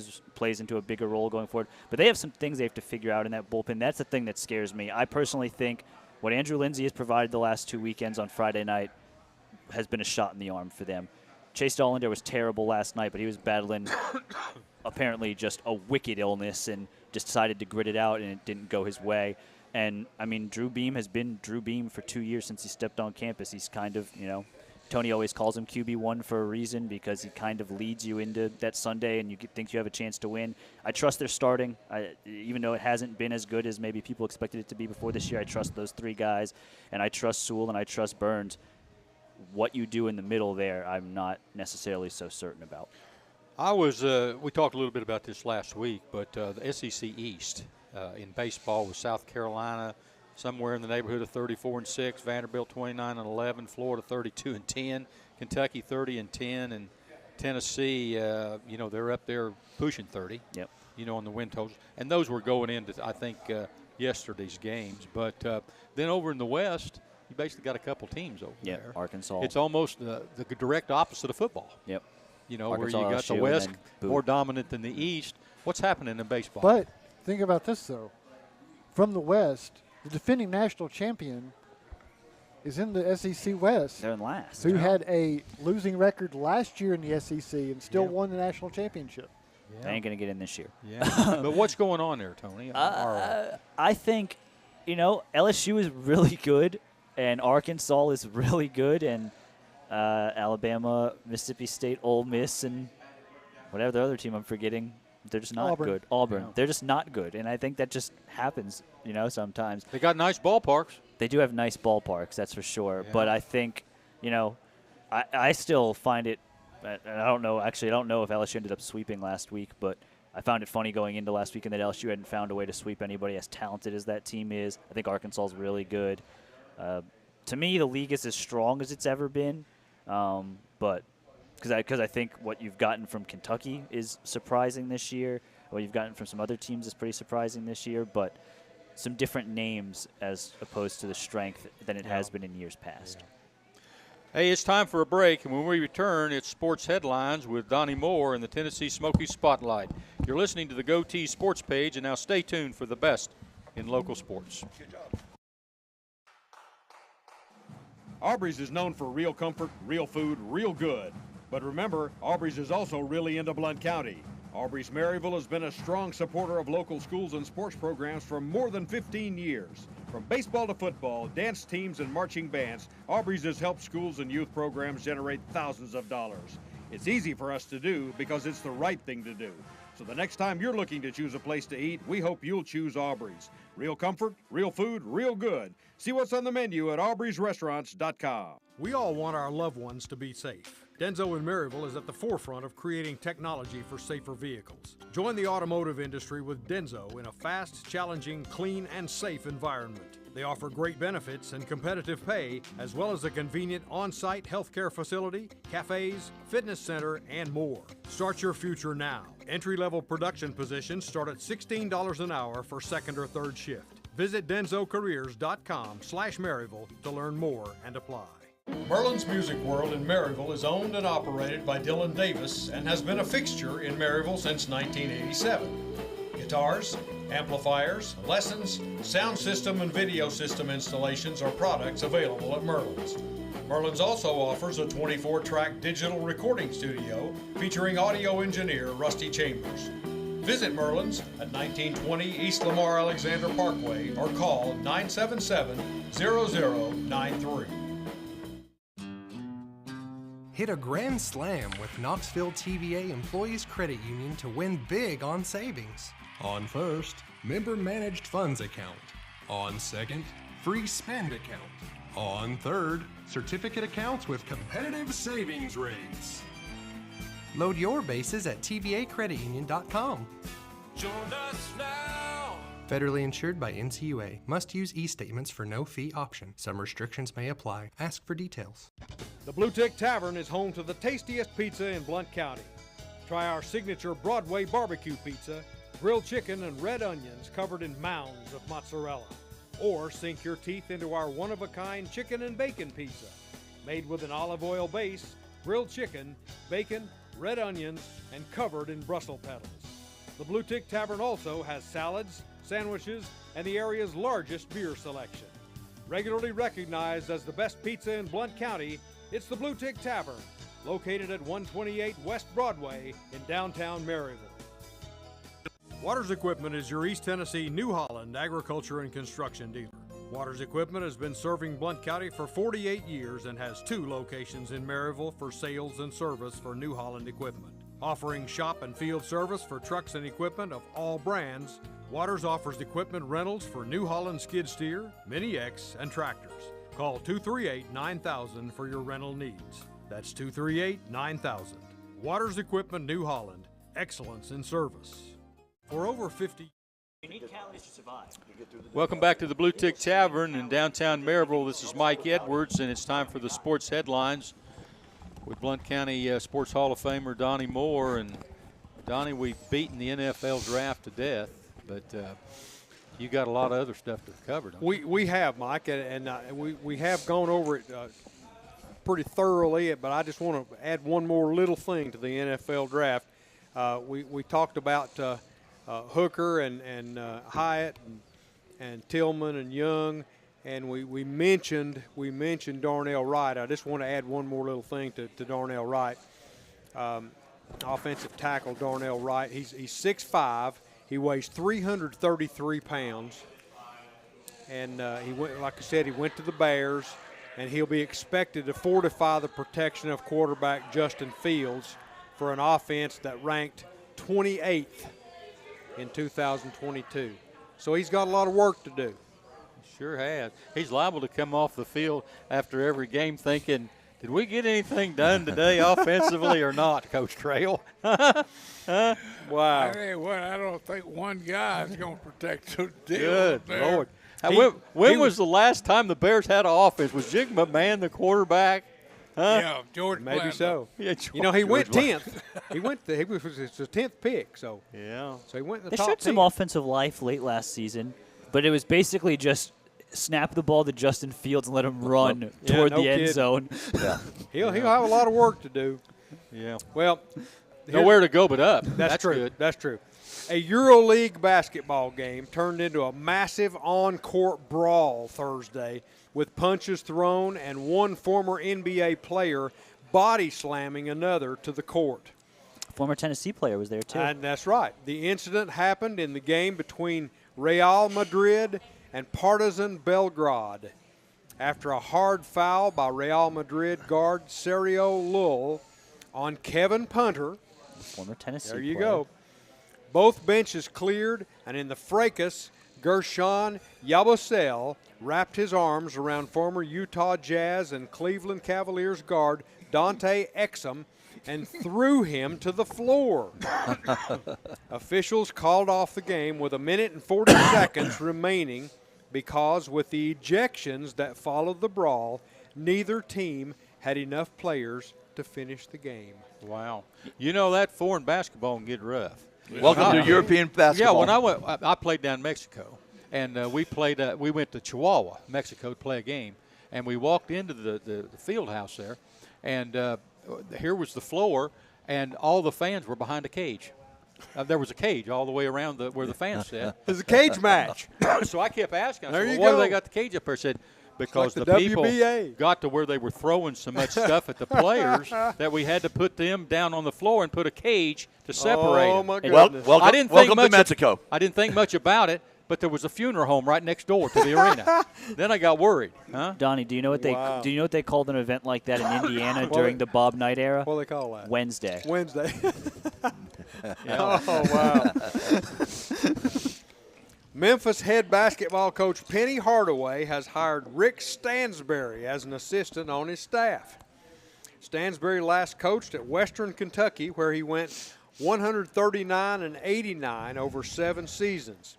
into a bigger role going forward. But they have some things they have to figure out in that bullpen. That's the thing that scares me. I personally think what Andrew Lindsay has provided the last 2 weekends on Friday night has been a shot in the arm for them. Chase Dollander was terrible last night, but he was battling apparently just a wicked illness and just decided to grit it out, and it didn't go his way. And, I mean, Drew Beam has been Drew Beam for 2 years since he stepped on campus. He's kind of, you know, Tony always calls him QB1 for a reason because he kind of leads you into that Sunday and you think you have a chance to win. I trust their starting. Even though it hasn't been as good as maybe people expected it to be before this year, I trust those 3 guys, and I trust Sewell and I trust Burns. What you do in the middle there, I'm not necessarily so certain about. We talked a little bit about this last week, but the SEC East in baseball with South Carolina somewhere in the neighborhood of 34-6, Vanderbilt 29-11, Florida 32-10, Kentucky 30-10, and Tennessee, you know, they're up there pushing 30. Yep. You know, on the win totals, and those were going into I think yesterday's games. But then over in the West, You basically got a couple teams over there. Arkansas. It's almost the direct opposite of football. Yep. You know, Arkansas, where you got LSU, the West and then more dominant than the East. What's happening in baseball? But think about this, though. From the West, the defending national champion is in the SEC West. They're in last. Who had a losing record last year in the SEC and still won the national championship. They ain't going to get in this year. Yeah. But what's going on there, Tony? I think, LSU is really good, and Arkansas is really good, and Alabama, Mississippi State, Ole Miss, and whatever the other team I'm forgetting, they're just not good. Auburn. Yeah. They're just not good, and I think that just happens, sometimes. They got nice ballparks. They do have nice ballparks, that's for sure. Yeah. But I think, I still find it, I don't know if LSU ended up sweeping last week, but I found it funny going into last week and that LSU hadn't found a way to sweep anybody as talented as that team is. I think Arkansas is really good. To me, the league is as strong as it's ever been, but because I think what you've gotten from Kentucky is surprising this year. What you've gotten from some other teams is pretty surprising this year, but some different names as opposed to the strength than it has been in years past. Yeah. Hey, it's time for a break, and when we return, it's Sports Headlines with Donnie Moore in the Tennessee Smoky Spotlight. You're listening to the Goatee Sports Page, and now stay tuned for the best in local sports. Good job. Aubrey's is known for real comfort, real food, real good. But remember, Aubrey's is also really into Blount County. Aubrey's Maryville has been a strong supporter of local schools and sports programs for more than 15 years. From baseball to football, dance teams, and marching bands, Aubrey's has helped schools and youth programs generate thousands of dollars. It's easy for us to do because it's the right thing to do. So the next time you're looking to choose a place to eat, we hope you'll choose Aubrey's. Real comfort, real food, real good. See what's on the menu at aubreysrestaurants.com. We all want our loved ones to be safe. Denso in Maryville is at the forefront of creating technology for safer vehicles. Join the automotive industry with Denso in a fast, challenging, clean, and safe environment. They offer great benefits and competitive pay, as well as a convenient on-site healthcare facility, cafes, fitness center, and more. Start your future now. Entry-level production positions start at $16 an hour for second or third shift. Visit densocareers.com/Maryville to learn more and apply. Merlin's Music World in Maryville is owned and operated by Dylan Davis and has been a fixture in Maryville since 1987. Guitars, amplifiers, lessons, sound system, and video system installations are products available at Merlin's. Merlin's also offers a 24-track digital recording studio featuring audio engineer Rusty Chambers. Visit Merlin's at 1920 East Lamar Alexander Parkway or call 977-0093. Hit a grand slam with Knoxville TVA Employees Credit Union to win big on savings. On first, member managed funds account. On second, free spend account. On third, certificate accounts with competitive savings rates. Load your bases at tvacreditunion.com. Join us now. Federally insured by NCUA. Must use e-statements for no fee option. Some restrictions may apply. Ask for details. The Blue Tick Tavern is home to the tastiest pizza in Blount County. Try our signature Broadway barbecue pizza, grilled chicken and red onions covered in mounds of mozzarella. Or sink your teeth into our one-of-a-kind chicken and bacon pizza, made with an olive oil base, grilled chicken, bacon, red onions, and covered in Brussels petals. The Blue Tick Tavern also has salads, sandwiches, and the area's largest beer selection. Regularly recognized as the best pizza in Blount County, it's the Blue Tick Tavern, located at 128 West Broadway in downtown Maryville. Waters Equipment is your East Tennessee New Holland agriculture and construction dealer. Waters Equipment has been serving Blount County for 48 years and has 2 locations in Maryville for sales and service for New Holland equipment. Offering shop and field service for trucks and equipment of all brands, Waters offers equipment rentals for New Holland skid steer, Mini X, and tractors. Call 238-9000 for your rental needs. That's 238-9000. Waters Equipment New Holland. Excellence in service. For over 50 You need calories to survive. Welcome back to the Blue Tick Tavern in downtown Maryville. This is Mike Edwards, and it's time for the sports headlines with Blount County Sports Hall of Famer Donnie Moore. And Donnie, we've beaten the NFL draft to death, but You got a lot of other stuff to cover, don't you? We have, Mike, and we have gone over it pretty thoroughly, but I just want to add one more little thing to the NFL draft. We talked about Hooker and Hyatt and Tillman and Young, and we mentioned Darnell Wright. I just want to add one more little thing to Darnell Wright. Offensive tackle Darnell Wright. He's 6'5". He weighs 333 pounds, and he went, like I said, he went to the Bears, and he'll be expected to fortify the protection of quarterback Justin Fields for an offense that ranked 28th in 2022. So he's got a lot of work to do. Sure has. He's liable to come off the field after every game thinking, did we get anything done today offensively or not, Coach Trail? Wow. I tell you what, I don't think one guy is going to protect the deal. Good there. Lord. When was the last time the Bears had an offense? Was Jig McMahon the quarterback? Huh? Yeah, George Maybe Blanda. so. Yeah, he went 10th. He was his 10th pick. So yeah. So he went in the They top showed 10. some offensive life late last season, but it was basically just snap the ball to Justin Fields and let him run toward the end zone. Yeah. He'll have a lot of work to do. Yeah. Well, nowhere to go but up. That's true. Good. That's true. A EuroLeague basketball game turned into a massive on-court brawl Thursday with punches thrown and one former NBA player body slamming another to the court. Former Tennessee player was there, too. And that's right. The incident happened in the game between Real Madrid and Partizan Belgrade after a hard foul by Real Madrid guard Sergio Llull on Kevin Punter. Former Tennessee There you player. go. Both benches cleared, and in the fracas, Gershon Yabusele wrapped his arms around former Utah Jazz and Cleveland Cavaliers guard Dante Exum and threw him to the floor. Officials called off the game with 1 minute and 40 seconds remaining because with the ejections that followed the brawl, neither team had enough players to finish the game. Wow. You know that foreign basketball can get rough. Welcome to European basketball. Yeah, when I played down in Mexico, and we went to Chihuahua, Mexico, to play a game, and we walked into the field house there, and here was the floor, and all the fans were behind a cage. There was a cage all the way around where the fans sat. It was a cage match. So I kept asking, There you why go. do they got the cage up there? I said, because like the the people WBA. got to where they were throwing so much stuff at the players that we had to put them down on the floor and put a cage to separate Oh, them. my Well, goodness. welcome, I didn't think welcome much to Mexico. I didn't think much about it, but there was a funeral home right next door to the arena. Then I got worried. Huh? Donnie, do you know what Wow. they called an event like that in Indiana during the Bob Knight era? What do they call that? Wednesday. Wednesday. Yeah. Oh, wow. Memphis head basketball coach Penny Hardaway has hired Rick Stansbury as an assistant on his staff. Stansbury last coached at Western Kentucky, where he went 139-89 over 7 seasons.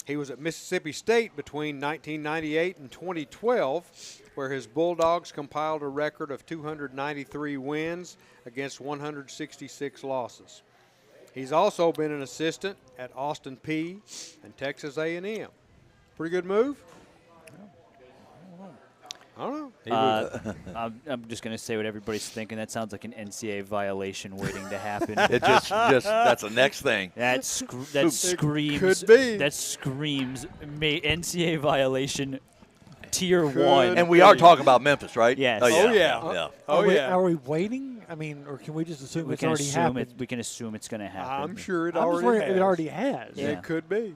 He was at Mississippi State between 1998 and 2012, where his Bulldogs compiled a record of 293 wins against 166 losses. He's also been an assistant at Austin Peay and Texas A&M. Pretty good move? I don't know. I'm just going to say what everybody's thinking. That sounds like an NCAA violation waiting to happen. It just that's the next thing. That screams. could be. That screams NCAA violation tier 1. And we are talking about Memphis, right? Yes. Oh, yeah. Oh, yeah. Yeah. Oh, yeah. Are we waiting? I mean, or can we just assume we it's can already assume happened? we can assume it's going to happen. I'm sure it I'm just already wondering has. if it already has. Yeah. It could be.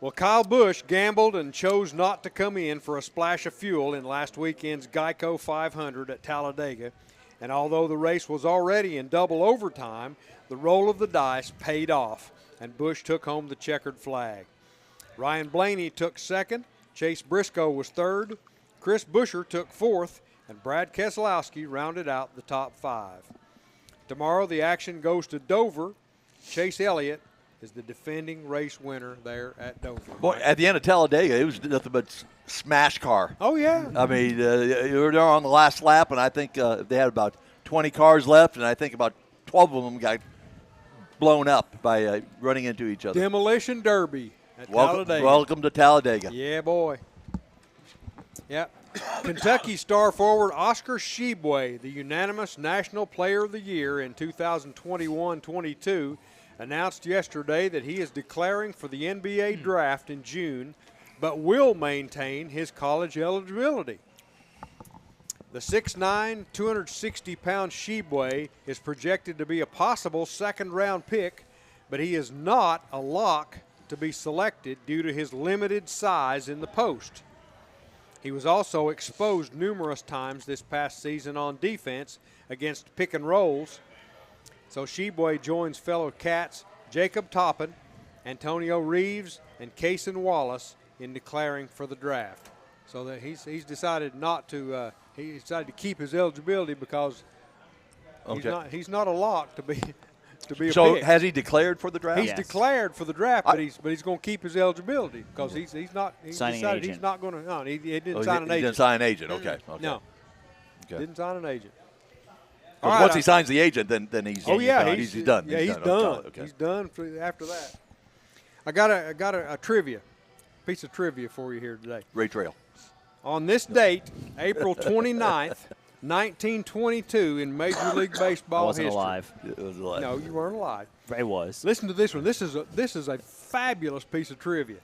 Well, Kyle Busch gambled and chose not to come in for a splash of fuel in last weekend's Geico 500 at Talladega. And although the race was already in double overtime, the roll of the dice paid off, and Busch took home the checkered flag. Ryan Blaney took second, Chase Briscoe was third, Chris Buescher took fourth, and Brad Keselowski rounded out the top 5. Tomorrow the action goes to Dover. Chase Elliott is the defending race winner there at Dover. Boy, at the end of Talladega, it was nothing but smash car. Oh, yeah. I mean, you were there on the last lap, and I think they had about 20 cars left, and I think about 12 of them got blown up by running into each other. Demolition Derby. at welcome, Talladega. welcome to Talladega. Yeah, boy. Yep. Kentucky star forward Oscar Tshiebwe, the unanimous National Player of the Year in 2021-22, announced yesterday that he is declaring for the NBA draft in June, but will maintain his college eligibility. The 6'9", 260-pound Tshiebwe is projected to be a possible second-round pick, but he is not a lock to be selected due to his limited size in the post. He was also exposed numerous times this past season on defense against pick and rolls. So Tshiebwe joins fellow Cats Jacob Toppin, Antonio Reeves, and Cason Wallace in declaring for the draft. So that he's decided not to he decided to keep his eligibility because he's not a lock to be a pick. So has he declared for the draft? He's declared for the draft, but he's going to keep his eligibility because he's signing decided agent. he's not going to. No, he didn't sign an agent. He didn't sign an agent. Okay. No. Okay. Didn't sign an agent. Once he signs the agent, then he's done. He's done. Yeah, he's done. Okay. He's done after that. I got a trivia, piece of trivia for you here today. Ray Trail. On this date, April 29th, 1922, in Major League Baseball I wasn't history. alive. It was alive. No, you weren't alive. Ray was. Listen to this one. This is a fabulous piece of trivia.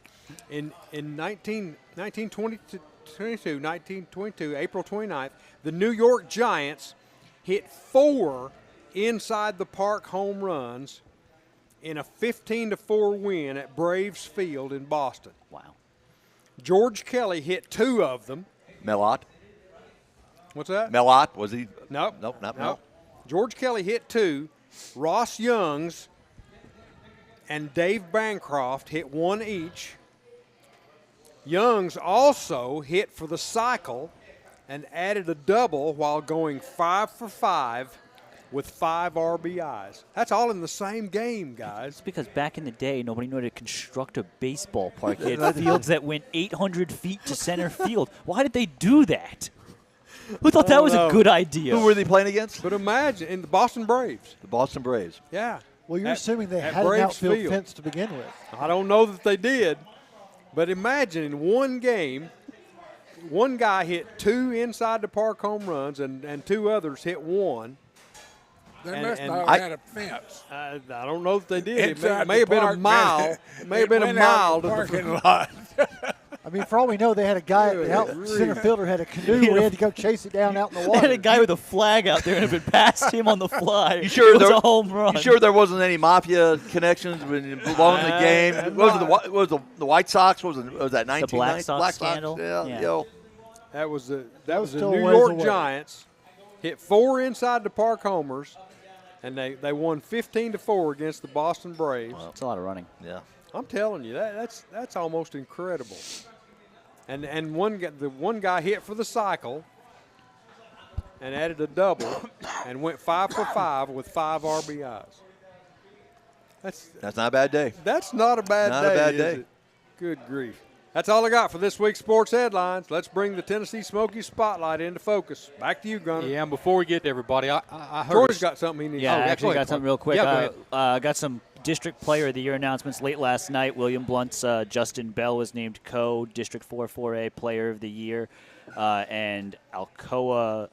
In 1922, April 29th, the New York Giants hit 4 inside the park home runs in a 15-4 win at Braves Field in Boston. Wow. George Kelly hit 2 of them. Melott. What's that? Melott, was he? Nope. Nope. George Kelly hit 2. Ross Youngs and Dave Bancroft hit 1 each. Youngs also hit for the cycle and added a double while going 5 for 5 with 5 RBIs. That's all in the same game, guys. It's because back in the day, nobody knew how to construct a baseball park. They had fields that went 800 feet to center field. Why did they do that? Who thought that was a good idea? Who were they playing against? But imagine, in the Boston Braves. The Boston Braves. Yeah. Well, you're assuming they had Braves an outfield Field. fence to begin with. I don't know that they did, but imagine in one game, one guy hit 2 inside the park home runs and 2 others hit 1. They must not have had a fence. I don't know if they did. Inside It may have been a park, mile. It may have been a mile to the parking lot. I mean, for all we know, they had a guy, center fielder had a canoe where he had to go chase it down out in the water. They had a guy with a flag out there, and if it passed him on the fly, You sure it was there, a home run. You sure there wasn't any mafia connections blowing the game? What was the White Sox? Was that 1990? The Black Sox scandal? Yeah. Yeah. That was the still New a ways York away. Giants. Hit 4 inside the park homers, and they won 15-4 against the Boston Braves. That's a lot of running. Yeah. I'm telling you, that's almost incredible. And the one guy hit for the cycle and added a double and went 5 for 5 with 5 RBIs. That's not a bad day. That's not a bad Not day. a bad is day. it? Good grief. That's all I got for this week's sports headlines. Let's bring the Tennessee Smokies spotlight into focus. Back to you, Gunner. Yeah, and before we get to everybody, I heard Troy's got something he needs. Yeah, I to actually got something real quick. Yeah, go ahead. I got some District Player of the Year announcements late last night. William Blunt's Justin Bell was named District 4-4A Player of the Year. And Alcoa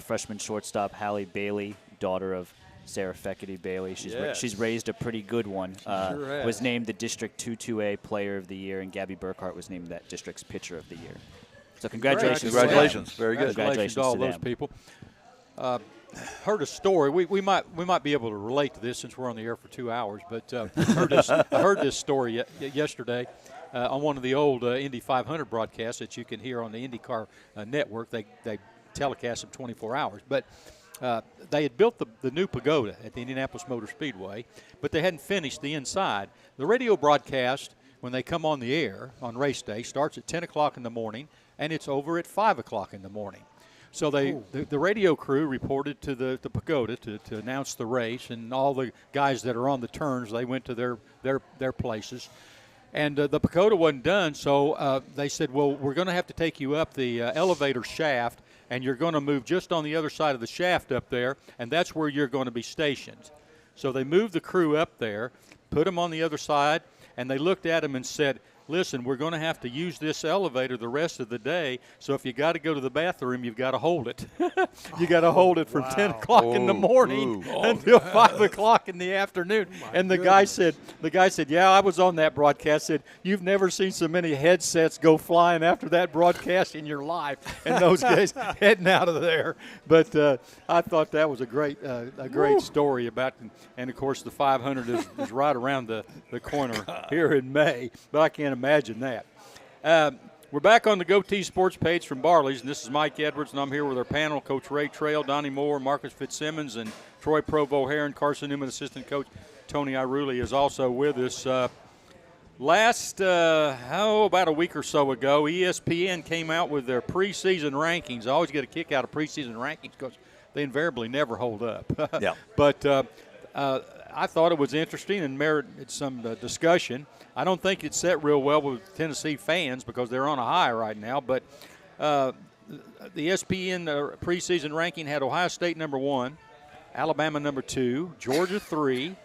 freshman shortstop Hallie Bailey, daughter of Sarah Feckerty Bailey. She's raised a pretty good one. Sure has. Was named the District 2-2A Player of the Year, and Gabby Burkhart was named that district's Pitcher of the Year. So congratulations. Congratulations. Very good. Congratulations to all those people. Heard a story. We might be able to relate to this since we're on the air for 2 hours. But I heard this story yesterday on one of the old Indy 500 broadcasts that you can hear on the IndyCar network. They telecast them 24 hours. But they had built the new pagoda at the Indianapolis Motor Speedway, but they hadn't finished the inside. The radio broadcast, when they come on the air on race day, starts at 10 o'clock in the morning, and it's over at 5 o'clock in the morning. So the radio crew reported to the pagoda to announce the race, and all the guys that are on the turns, they went to their places. And the pagoda wasn't done, so they said, well, we're going to have to take you up the elevator shaft, and you're going to move just on the other side of the shaft up there, and that's where you're going to be stationed. So they moved the crew up there, put them on the other side, and they looked at him and said, listen, we're going to have to use this elevator the rest of the day, so if you got to go to the bathroom, you've got to hold it. You got to hold it from 10 o'clock in the morning until 5 o'clock in the afternoon. And the guy said, yeah, I was on that broadcast. Said, you've never seen so many headsets go flying after that broadcast in your life. And those guys heading out of there. But I thought that was a great story about, and of course the 500 is right around the corner here in May. But I can't imagine that. We're back on the Goatee Sports page from Barley's, and this is Mike Edwards, and I'm here with our panel, Coach Ray Trail, Donnie Moore, Marcus Fitzsimmons, and Troy Provo Heron. Carson Newman, assistant coach Tony Iruli is also with us. About a week or so ago, ESPN came out with their preseason rankings. I always get a kick out of preseason rankings because they invariably never hold up. Yeah. But I thought it was interesting and merited some discussion. I don't think it set real well with Tennessee fans because they're on a high right now. But the ESPN preseason ranking had Ohio State number 1, Alabama number 2, Georgia 3,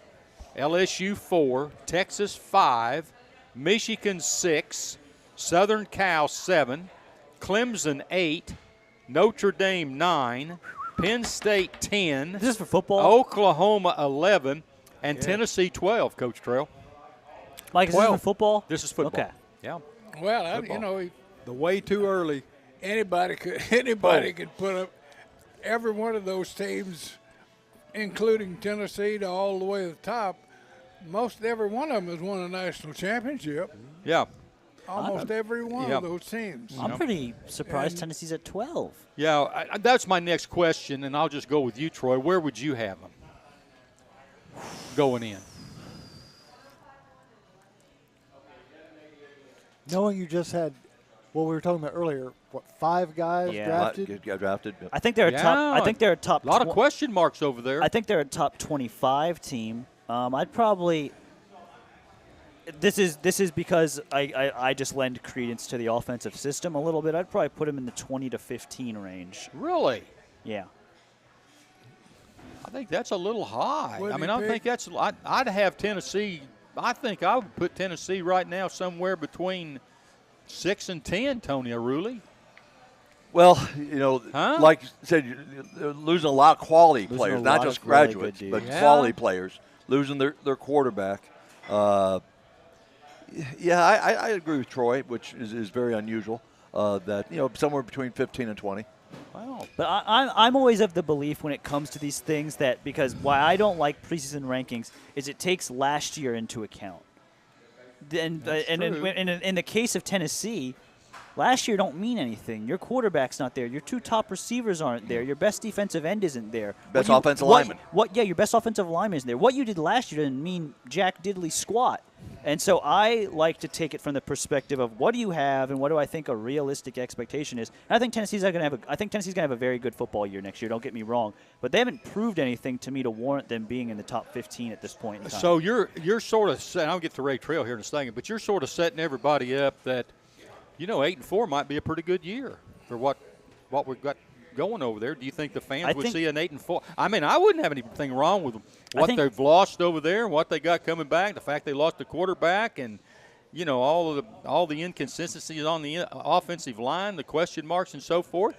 LSU 4, Texas 5, Michigan 6, Southern Cal 7, Clemson 8, Notre Dame 9, Penn State 10. Is this for football? Oklahoma 11, and Tennessee 12, Coach Trail. Mike, is this for football? This is football. Okay. Yeah. Well, you know, the way too early. Anybody could put up every one of those teams, including Tennessee, to all the way to the top. Most every one of them has won a national championship. Yeah. Almost every one of those teams. I'm pretty surprised Tennessee's at 12. Yeah, that's my next question, and I'll just go with you, Troy. Where would you have them going in? Knowing you just had what we were talking about earlier, 5 guys drafted? Got drafted. I think they're a top. I think they're a top. A lot of question marks over there. I think they're a top 25 team. I'd probably. This is because I just lend credence to the offensive system a little bit. I'd probably put them in the 20 to 15 range. Really? Yeah. I think that's a little high. What I do mean, you I think pick? that's. I'd have Tennessee. I think I would put Tennessee right now somewhere between 6 and 10. Tony Iruli. Well, you know, like you said, they're losing a lot of quality players, not just graduates, but quality players. Losing their quarterback. I agree with Troy, which is very unusual. That somewhere between 15 and 20. Wow. But I'm always of the belief when it comes to these things that because why I don't like preseason rankings is it takes last year into account. And in the case of Tennessee, last year don't mean anything. Your quarterback's not there. Your 2 top receivers aren't there. Your best defensive end isn't there. Best offensive lineman. Your best offensive lineman isn't there. What you did last year didn't mean jack diddly squat. And so I like to take it from the perspective of what do you have and what do I think a realistic expectation is. And I think Tennessee's going to have a very good football year next year. Don't get me wrong, but they haven't proved anything to me to warrant them being in the top 15 at this point in time. So you're sort of saying, I'll get to Ray Trail here in a second, but you're sort of setting everybody up that 8-4 might be a pretty good year for what we've got going over there. Do you think the fans would see an 8-4? I mean, I wouldn't have anything wrong with what they've lost over there and what they got coming back. The fact they lost the quarterback and all the inconsistencies on the offensive line, the question marks and so forth.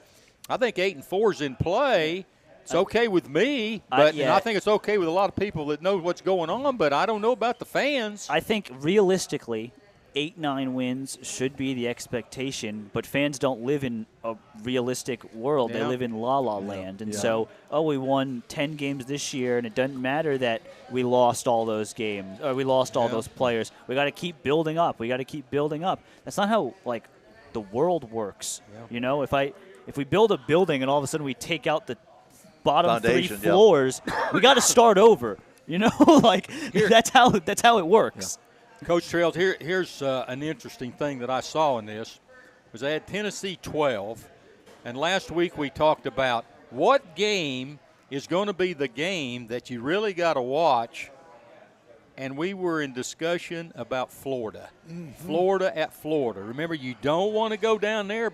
I think 8-4 is in play. It's okay with me, but and I think it's okay with a lot of people that know what's going on. But I don't know about the fans. I think realistically, 8-9 wins should be the expectation, but fans don't live in a realistic world. They live in la-la land. And so, we won 10 games this year, and it doesn't matter that we lost all those games, or we lost all those players. We got to keep building up. That's not how, the world works. Yeah. If we build a building and all of a sudden we take out the bottom 3 floors, we got to start over. That's how it works. Yeah. Coach Trails, here's an interesting thing that I saw in this. Was I had Tennessee 12, and last week we talked about what game is going to be the game that you really got to watch, and we were in discussion about Florida. Mm-hmm. Florida at Florida. Remember, you don't want to go down there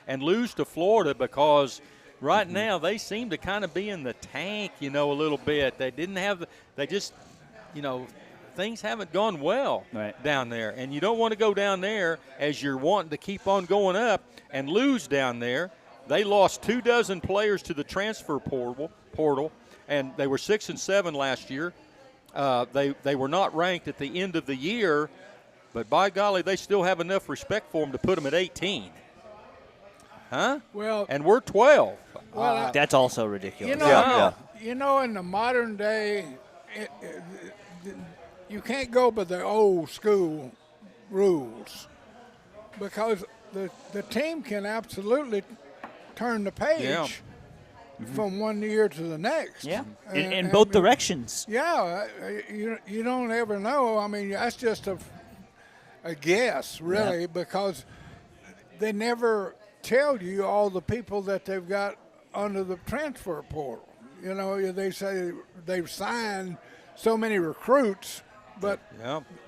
and lose to Florida because right now they seem to kind of be in the tank, a little bit. They didn't have – they just – things haven't gone well down there. And you don't want to go down there as you're wanting to keep on going up and lose down there. They lost 24 players to the transfer portal, and they were 6 and 7 last year. They were not ranked at the end of the year, but by golly, they still have enough respect for them to put them at 18. Huh? Well, and we're 12. Well, that's also ridiculous. You know, in the modern day, you can't go by the old school rules because the team can absolutely turn the page from one year to the next. Yeah, in both directions. Yeah, you don't ever know. I mean, that's just a guess, really, because they never tell you all the people that they've got under the transfer portal. You know, they say they've signed so many recruits, but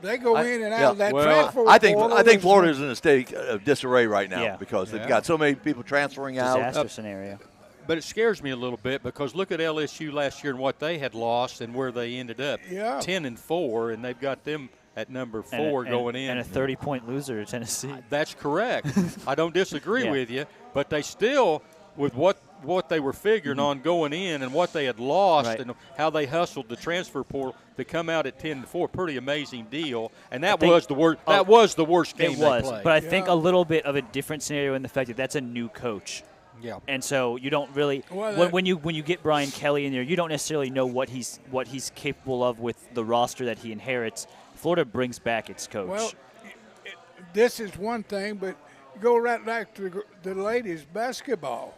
they go in and out of that transfer portal. I think Florida's in a state of disarray right now because they've got so many people transferring out. Disaster scenario. But it scares me a little bit because look at LSU last year and what they had lost and where they ended up. 10 and 4, and they've got them at number 4 going in. And a 30-point loser to Tennessee. That's correct. I don't disagree with you, but they still, with what they were figuring on going in and what they had lost and how they hustled the transfer portal to come out at 10-4, pretty amazing deal. And that was the worst. That was the worst game they played. But I think a little bit of a different scenario in the fact that that's a new coach. Yeah. And so you don't really when you get Brian Kelly in there, you don't necessarily know what he's capable of with the roster that he inherits. Florida brings back its coach. Well, this is one thing, but go right back to the ladies' basketball.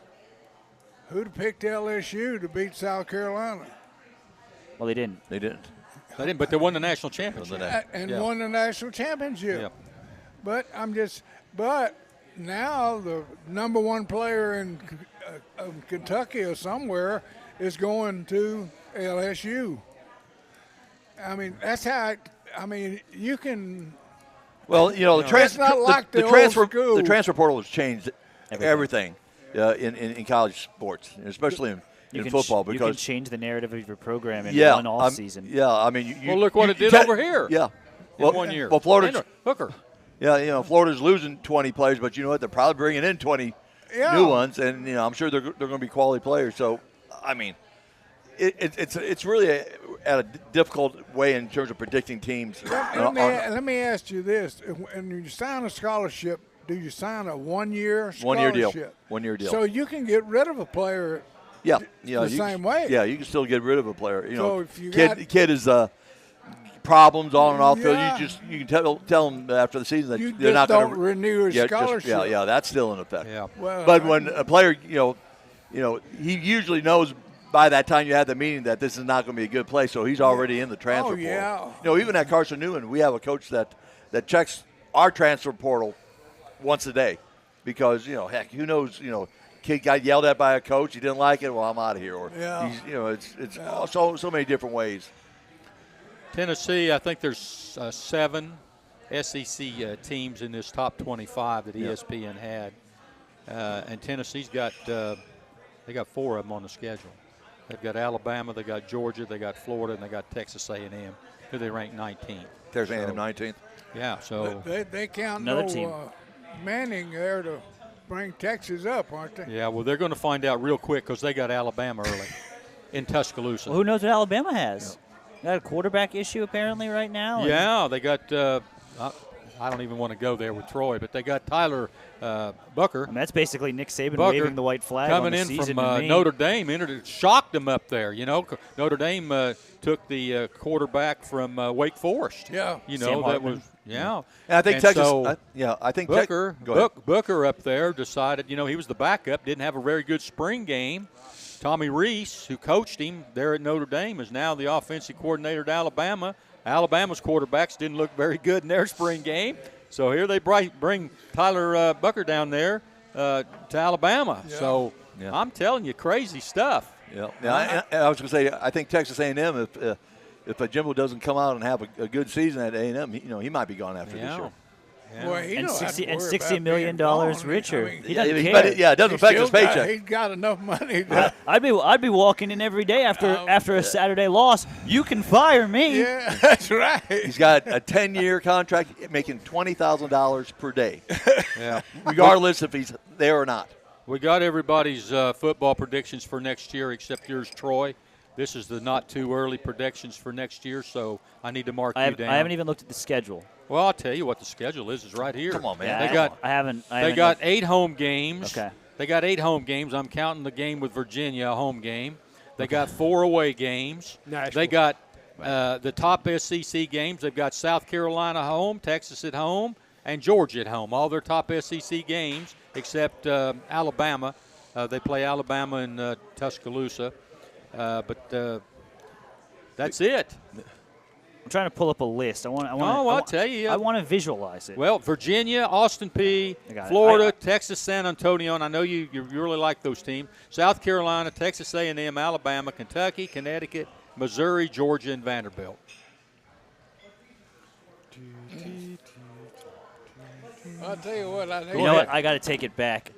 Who'd picked LSU to beat South Carolina? Well, they didn't. They didn't, but they won the national championship. Won the national championship. Yeah. But now the number one player in Kentucky or somewhere is going to LSU. I mean, that's how. You can. Well, you know, the transfer portal has changed everything in college sports, especially in football. Because you can change the narrative of your program in one off season. Yeah, I mean, well, look what it did over here. Yeah, in 1 year. Well, Florida's Hooker. Yeah, you know, Florida's losing 20 players, but you know what? They're probably bringing in 20 new ones, and you know, I'm sure they're going to be quality players. So, I mean, it's really at a difficult way in terms of predicting teams. Let me ask you this: when you sign a scholarship, do you sign a 1 year scholarship? 1 year deal. 1 year deal. So you can get rid of a player. The same way. Yeah, you can still get rid of a player. You know, if you kid is problems on and off field. You can tell them after the season that they're not going to renew his scholarship. That's still in effect. Yeah. Well, but when a player, you know, he usually knows by that time you have the meeting that this is not going to be a good play, so he's already in the transfer portal. You know, even at Carson Newman, we have a coach that checks our transfer portal once a day because, you know, heck, who knows, you know, kid got yelled at by a coach, he didn't like it, well, I'm out of here. Or you know, it's so many different ways. Tennessee, I think there's 7 SEC teams in this top 25 that ESPN had, and Tennessee's got they got 4 of them on the schedule. They've got Alabama, they got Georgia, they got Florida, and they got Texas A&M, who they ranked 19th. There's A&M 19th. Yeah, so they count another team. Manning there to bring Texas up, aren't they? Yeah, well, they're going to find out real quick because they got Alabama early in Tuscaloosa. Well, who knows what Alabama has? Got a quarterback issue apparently right now. Yeah, they got. I don't even want to go there with Troy, but they got Tyler Bucker. And that's basically Nick Saban waving the white flag coming on the in season from Notre Dame. Shocked them up there. You know, Notre Dame took the quarterback from Wake Forest. Yeah, you know that was And I think Texas. So I think Booker up there decided. You know, he was the backup. Didn't have a very good spring game. Tommy Rees, who coached him there at Notre Dame, is now the offensive coordinator at Alabama. Alabama's quarterbacks didn't look very good in their spring game. So here they bring Tyler Bucker down there to Alabama. Yeah. So I'm telling you, crazy stuff. Yeah. I was going to say, I think Texas A&M, if Jimbo doesn't come out and have a good season at A&M, you know, he might be gone after this year. Yeah. Well, he and don't have to worry $60 about million being gone. richer. I mean, He doesn't Yeah, care. it doesn't affect his paycheck. He's got enough money. I'd be walking in every day after a Saturday loss. You can fire me. Yeah, that's right. He's got a 10-year contract, making $20,000 per day, Yeah. regardless if he's there or not. We got everybody's football predictions for next year except yours, Troy. This is the not too early predictions for next year, so I need to mark you down. I haven't even looked at the schedule. Well, I'll tell you what the schedule is right here. Come on, man. Yeah, I haven't. They got 8 home games. Okay. They got 8 home games. I'm counting the game with Virginia, a home game. They got 4 away games. Nashville. They got the top SEC games. They've got South Carolina home, Texas at home, and Georgia at home. All their top SEC games except Alabama. They play Alabama in Tuscaloosa. But that's it. I'm trying to pull up a list. I'll tell you. I want to visualize it. Well, Virginia, Austin Peay, I got it. Florida, Texas, San Antonio, and I know you really like those teams. South Carolina, Texas A&M, Alabama, Kentucky, Connecticut, Missouri, Georgia, and Vanderbilt. I'll tell you what. You know what? I got to take it back.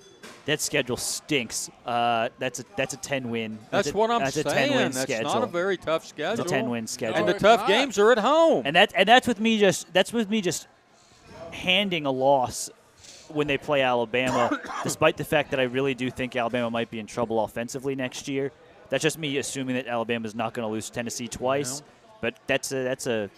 That schedule stinks. That's a 10-win. That's what I'm saying. saying. 10-win That's schedule. not a very tough schedule. It's a 10-win schedule. And the tough games are at home. And that's with me just handing a loss when they play Alabama, despite the fact that I really do think Alabama might be in trouble offensively next year. That's just me assuming that Alabama's not going to lose Tennessee twice. But that's a 10-win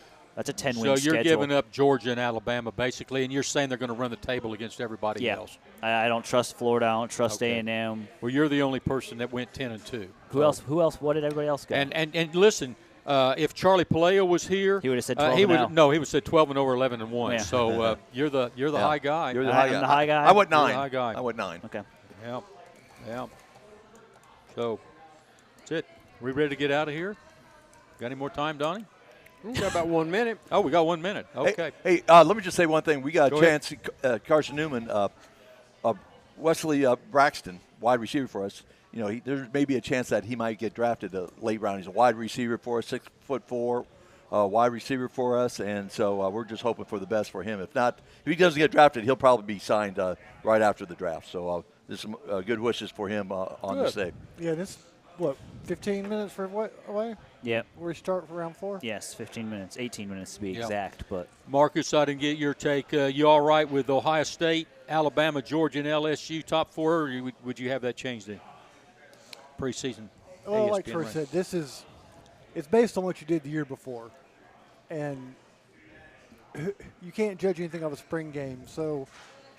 schedule. So you're giving up Georgia and Alabama basically, and you're saying they're going to run the table against everybody else. I don't trust Florida. I don't trust A&M. Well, you're the only person that went 10-2. Who else? What did everybody else go? And listen, if Charlie Paleo was here, he would have said 12-0. No, he would have said 12-0 or 11-1. Yeah. So you're the high guy. You're the high guy. I'm the high guy. I went 9. You're the high guy. I went 9. Okay. Yeah. So that's it. We ready to get out of here? Got any more time, Donnie? We got about 1 minute. Oh, we got 1 minute. Okay. Hey, let me just say one thing. We got Go a chance. Carson Newman, Wesley Braxton, wide receiver for us. You know, there may be a chance that he might get drafted a late round. He's a wide receiver for us, 6'4", wide receiver for us, and so we're just hoping for the best for him. If not, if he doesn't get drafted, he'll probably be signed right after the draft. So there's some good wishes for him on this day. Yeah, this 15 minutes for away? Yeah. Where we start for round 4? Yes, 15 minutes, 18 minutes to be exact. But Marcus, I didn't get your take. You all right with Ohio State, Alabama, Georgia, and LSU top 4, or would you have that changed in preseason? Well, like Troy said, it's based on what you did the year before. And you can't judge anything off a spring game. So,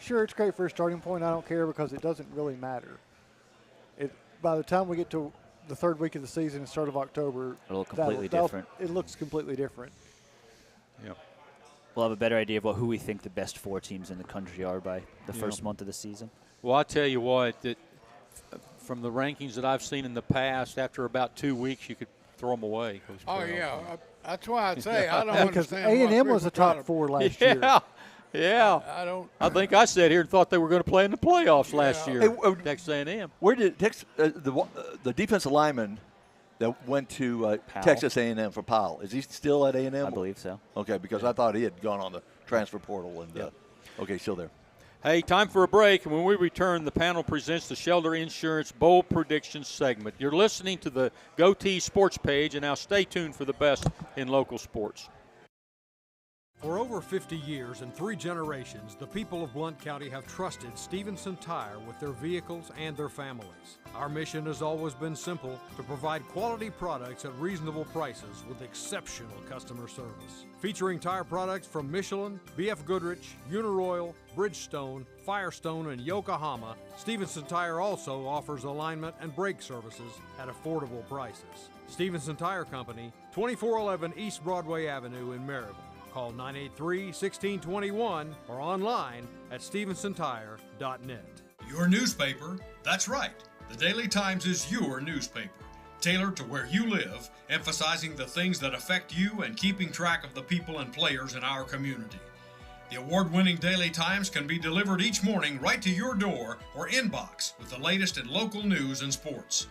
sure, it's great for a starting point. I don't care because it doesn't really matter. By the time we get to the third week of the season and start of October, it'll look completely different. It looks completely different. Yep. We'll have a better idea of who we think the best 4 teams in the country are by the first month of the season. Well, I tell you what, that from the rankings that I've seen in the past, after about 2 weeks, you could throw them away. Oh, yeah. That's why I say I don't because understand. A&M was a top 4 last year. Yeah. I think I sat here and thought they were going to play in the playoffs last year. Texas A&M. Where did the defensive lineman that went to Texas A&M for Powell, is he still at A&M? I believe so. Okay, because I thought he had gone on the transfer portal. And okay, still there. Hey, time for a break. And when we return, the panel presents the Shelter Insurance Bowl Predictions segment. You're listening to the Goatee Sports page, and now stay tuned for the best in local sports. For over 50 years and 3 generations, the people of Blount County have trusted Stevenson Tire with their vehicles and their families. Our mission has always been simple: to provide quality products at reasonable prices with exceptional customer service. Featuring tire products from Michelin, BF Goodrich, Uniroyal, Bridgestone, Firestone, and Yokohama, Stevenson Tire also offers alignment and brake services at affordable prices. Stevenson Tire Company, 2411 East Broadway Avenue in Maryville. Call 983-1621 or online at StevensonTire.net. Your newspaper, that's right. The Daily Times is your newspaper, tailored to where you live, emphasizing the things that affect you and keeping track of the people and players in our community. The award-winning Daily Times can be delivered each morning right to your door or inbox with the latest in local news and sports.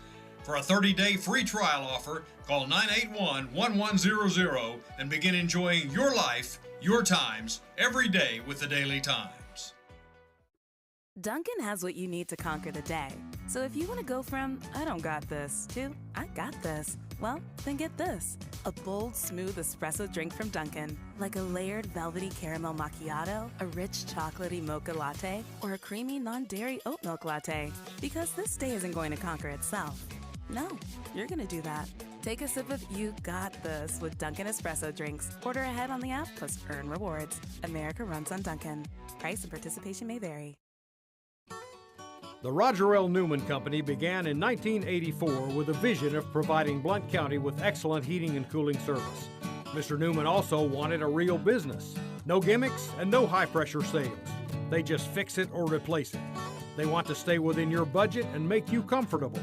For a 30-day free trial offer, call 981-1100 and begin enjoying your life, your times, every day with the Daily Times. Dunkin' has what you need to conquer the day. So if you want to go from, I don't got this, to, I got this, well, then get this. A bold, smooth espresso drink from Dunkin'. Like a layered velvety caramel macchiato, a rich chocolatey mocha latte, or a creamy non-dairy oat milk latte. Because this day isn't going to conquer itself. No, you're going to do that. Take a sip of You Got This with Dunkin' Espresso drinks. Order ahead on the app, plus earn rewards. America runs on Dunkin'. Price and participation may vary. The Roger L. Newman Company began in 1984 with a vision of providing Blount County with excellent heating and cooling service. Mr. Newman also wanted a real business. No gimmicks and no high-pressure sales. They just fix it or replace it. They want to stay within your budget and make you comfortable.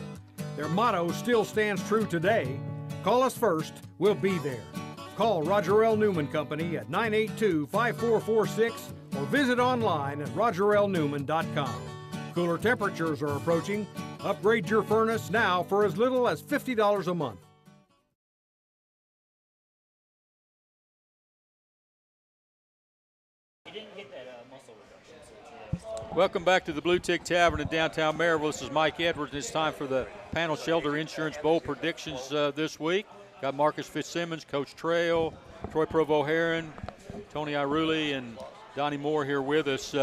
Their motto still stands true today. Call us first, we'll be there. Call Roger L. Newman Company at 982-5446 or visit online at rogerlnewman.com. Cooler temperatures are approaching. Upgrade your furnace now for as little as $50 a month. Welcome back to the Blue Tick Tavern in downtown Maryville. This is Mike Edwards, and it's time for the Panel Shelter Insurance Bowl predictions this week. Got Marcus Fitzsimmons, Coach Trail, Troy Provo-Heron, Tony Iruli, and Donnie Moore here with us.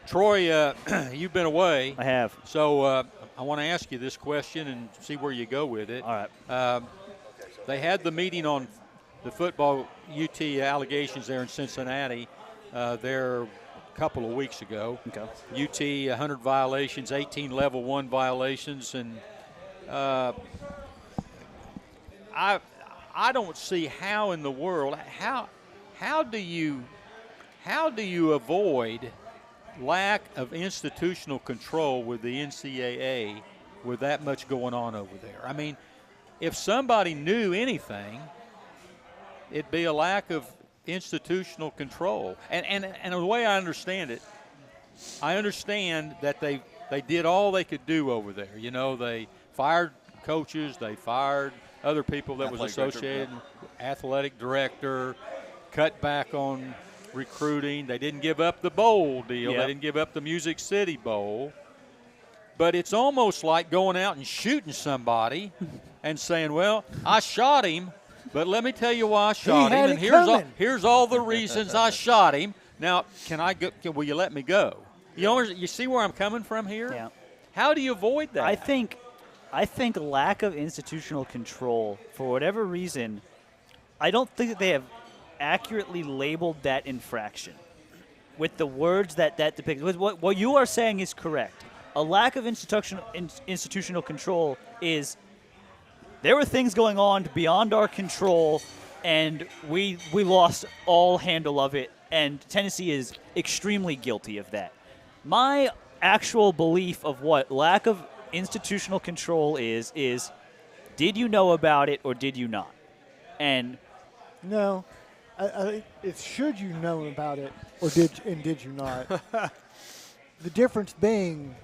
Troy, you've been away. I have. So I want to ask you this question and see where you go with it. All right. They had the meeting on the football UT allegations there in Cincinnati there a couple of weeks ago. Okay. UT 100 violations, 18 level 1 violations, and I don't see how in the world how do you avoid lack of institutional control with the NCAA with that much going on over there? I mean, if somebody knew anything, it'd be a lack of institutional control. And the way I understand it, I understand that they did all they could do over there. You know, they fired coaches, they fired other people that was associated, athletic director, cut back on recruiting. They didn't give up the bowl deal. Yep. They didn't give up the Music City Bowl. But it's almost like going out and shooting somebody and saying, well, I shot him, but let me tell you why I shot him. And here's all the reasons I shot him. Now, can I go? Will you let me go? You see where I'm coming from here? Yeah. How do you avoid that? I think lack of institutional control, for whatever reason, I don't think that they have accurately labeled that infraction with the words that depict. What you are saying is correct. A lack of institutional control is there were things going on beyond our control, and we lost all handle of it, and Tennessee is extremely guilty of that. My actual belief of what lack of institutional control is did you know about it or did you not? And no, I think it's should you know about it or did you not? The difference being,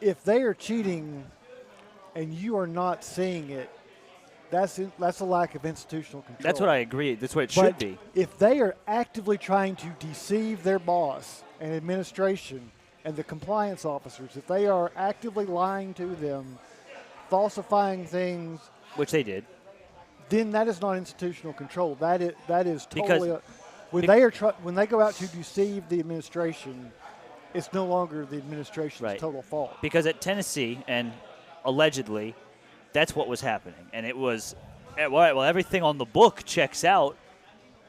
if they are cheating and you are not seeing it, that's a lack of institutional control. That's what I agree. That's what it should be. If they are actively trying to deceive their boss and administration and the compliance officers, if they are actively lying to them, falsifying things, which they did, then that is not institutional control. That is totally when they go out to deceive the administration, it's no longer the administration's total fault. Because at Tennessee, and allegedly, that's what was happening, and it was well, everything on the book checks out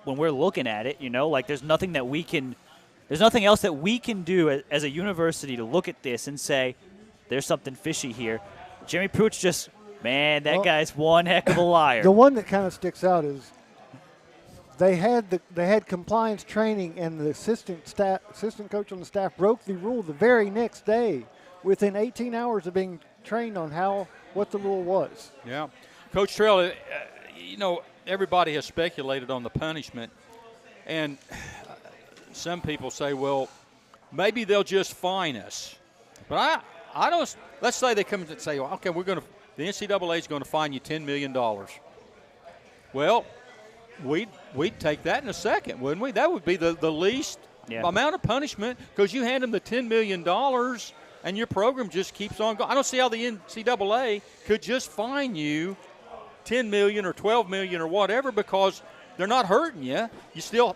when we're looking at it. You know, like there's nothing else that we can do as a university to look at this and say there's something fishy here. Jimmy Pruitt that guy's one heck of a liar. The one that kind of sticks out is they had compliance training, and the assistant coach on the staff broke the rule the very next day, within 18 hours of being trained on what the rule was. Yeah, Coach Trail, everybody has speculated on the punishment, and some people say, well, maybe they'll just fine us. But I don't. Let's say they come and say, well, okay, we're going to the NCAA is going to fine you $10 million. Well, we'd take that in a second, wouldn't we? That would be the least amount of punishment, because you hand them the $10 million and your program just keeps on going. I don't see how the NCAA could just fine you $10 million or $12 million or whatever, because they're not hurting you. You still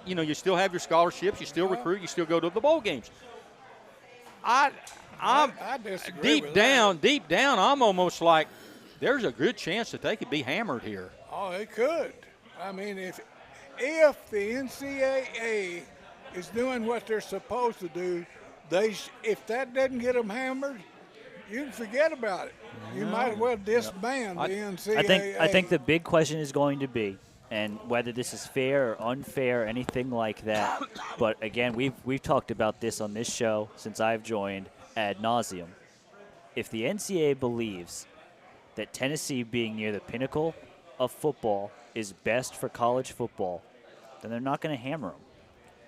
have your scholarships. You still recruit. You still go to the bowl games. I disagree deep down, I'm almost like there's a good chance that they could be hammered here. Oh, they could. I mean, if the NCAA is doing what they're supposed to do, if that doesn't get them hammered, you can forget about it. You might as well disband the NCAA. I think the big question is going to be, and whether this is fair or unfair, anything like that. But again, we've talked about this on this show since I've joined ad nauseum. If the NCAA believes that Tennessee being near the pinnacle of football is best for college football, then they're not going to hammer them.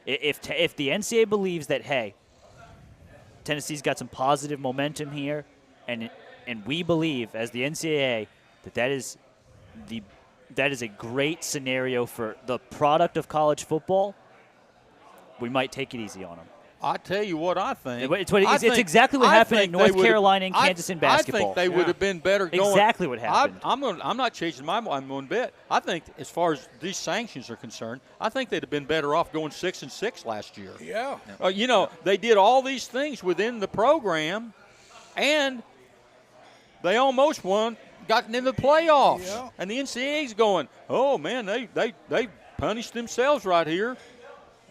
If the NCAA believes that, hey, Tennessee's got some positive momentum here, and we believe as the NCAA that is a great scenario for the product of college football, we might take it easy on them. I tell you what I think. It's exactly what happened in North Carolina and Kansas in basketball. I think they would have been better going. Exactly what happened. I'm not changing my mind one bit. I think as far as these sanctions are concerned, I think they'd have been better off going 6-6 last year. Yeah. They did all these things within the program, and they almost gotten into the playoffs. Yeah. And the NCAA's going, oh, man, they punished themselves right here.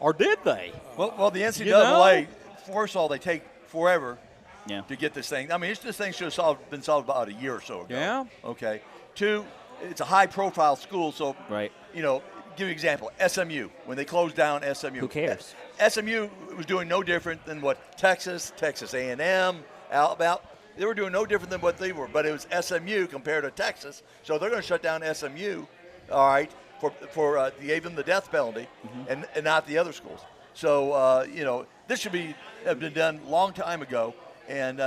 Or did they? Well, the NCAA, first of all, they take forever to get this thing. I mean, this thing should have been solved about a year or so ago. Yeah. Okay. 2, it's a high-profile school, so, right. Give you an example. SMU, when they closed down SMU. Who cares? SMU was doing no different than what Texas A&M, Alabama, they were doing no different than what they were, but it was SMU compared to Texas, so they're going to shut down SMU, all right, for gave them the death penalty, and not the other schools. So this should have been done a long time ago, and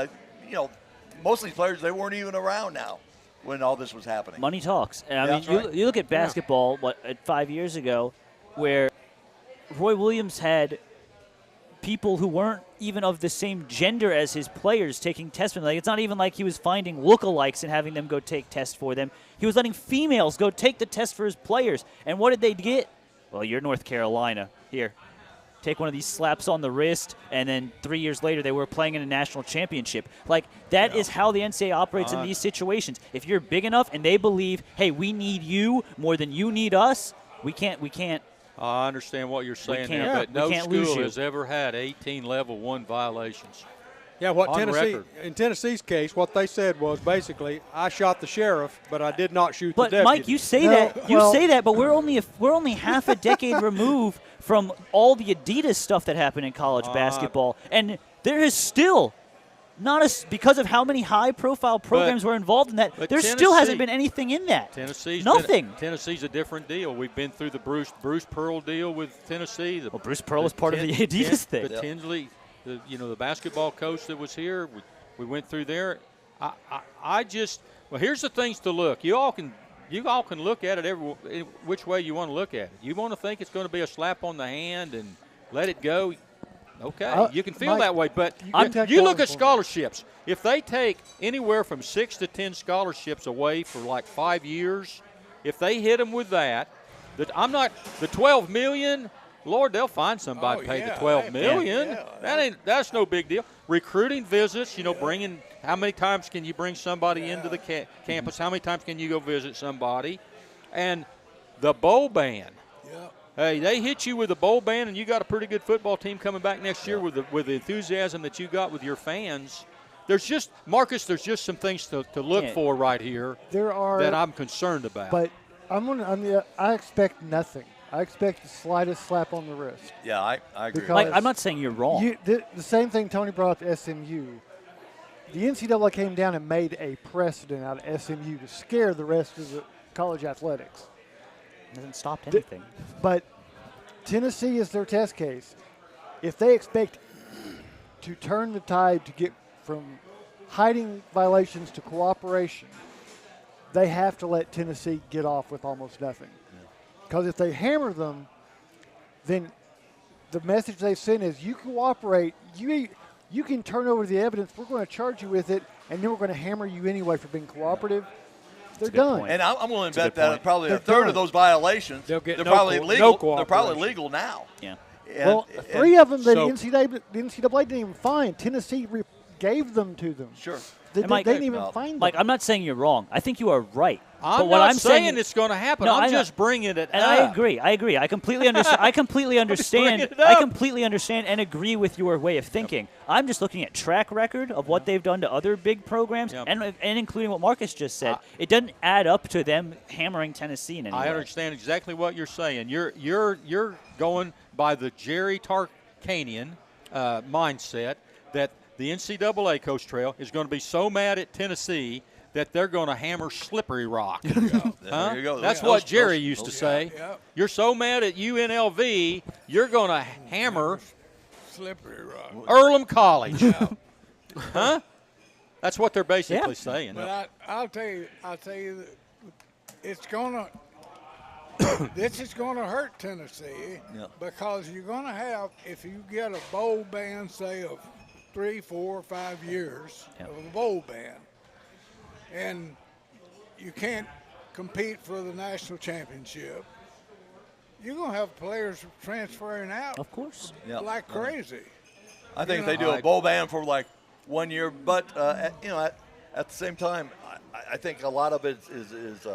most of these players, they weren't even around now when all this was happening. Money talks. And I mean, you look at basketball 5 years ago, where Roy Williams had people who weren't even of the same gender as his players taking tests for them. Like, it's not even like he was finding lookalikes and having them go take tests for them. He was letting females go take the test for his players. And what did they get? Well, you're North Carolina. Here, take one of these slaps on the wrist, and then 3 years later they were playing in a national championship. Like, that is how the NCAA operates in these situations. If you're big enough and they believe, hey, we need you more than you need us, we can't. I understand what you're saying there, but no school has ever had 18 level 1 violations. Yeah, in Tennessee's case, what they said was basically, I shot the sheriff, but I did not shoot the deputy. But Mike, you say that, but we're only half a decade removed from all the Adidas stuff that happened in college basketball, and there is still because of how many high-profile programs were involved in that, there still hasn't been anything in that. Nothing. Tennessee's a different deal. We've been through the Bruce Pearl deal with Tennessee. Bruce Pearl was part of the Adidas thing. The Tinsley, the basketball coach that was here, we went through there. Here's the things to look. You all can look at it which way you want to look at it. You want to think it's going to be a slap on the hand and let it go. Okay, you can feel that way, but you look at scholarships. If they take anywhere from 6 to 10 scholarships away for like 5 years, if they hit them with the $12 million, Lord, they'll find somebody to pay the $12 million. That's no big deal. Recruiting visits, bringing how many times can you bring somebody into the campus? How many times can you go visit somebody? And the bowl ban. Hey, they hit you with a bowl ban, and you got a pretty good football team coming back next year with the enthusiasm that you got with your fans. There's just some things to look for right here that I'm concerned about. But I expect nothing. I expect the slightest slap on the wrist. Yeah, I agree. Mike, I'm not saying you're wrong. The same thing Tony brought up to SMU. The NCAA came down and made a precedent out of SMU to scare the rest of the college athletics. It hasn't stopped anything. But Tennessee is their test case. If they expect to turn the tide to get from hiding violations to cooperation, they have to let Tennessee get off with almost nothing. Because if they hammer them, then the message they send is you cooperate, you can turn over the evidence, we're going to charge you with it, and then we're going to hammer you anyway for being cooperative. They're done. Point. And I'm willing to bet that probably a third of those violations, they're probably legal. They're probably legal now. Yeah. Well, 3 of them the NCAA didn't even find. Tennessee gave them to them. Sure. They didn't even find them. Mike, I'm not saying you're wrong. I think you are right. I'm not saying it's going to happen. I'm just bringing it up. And I agree. I completely understand. I completely understand. I completely understand and agree with your way of thinking. I'm just looking at track record of what they've done to other big programs, and including what Marcus just said. It doesn't add up to them hammering Tennessee in any way. I understand exactly what you're saying. You're going by the Jerry Tarkanian mindset that the NCAA, Coach Trail, is going to be so mad at Tennessee that they're going to hammer Slippery Rock. There you go. That's what Jerry used to say. You're so mad at UNLV, you're going to hammer Slippery Rock. Earlham College. Huh? That's what they're basically saying. But I'll tell you that it's going to this is going to hurt Tennessee because you're going to have, if you get a bowl ban, say, of 3, 4, 5 years of a bowl ban, and you can't compete for the national championship, you're going to have players transferring out. Of course. Like crazy. I think if they do a bowl ban for like 1 year, but, at the same time, I think a lot of it is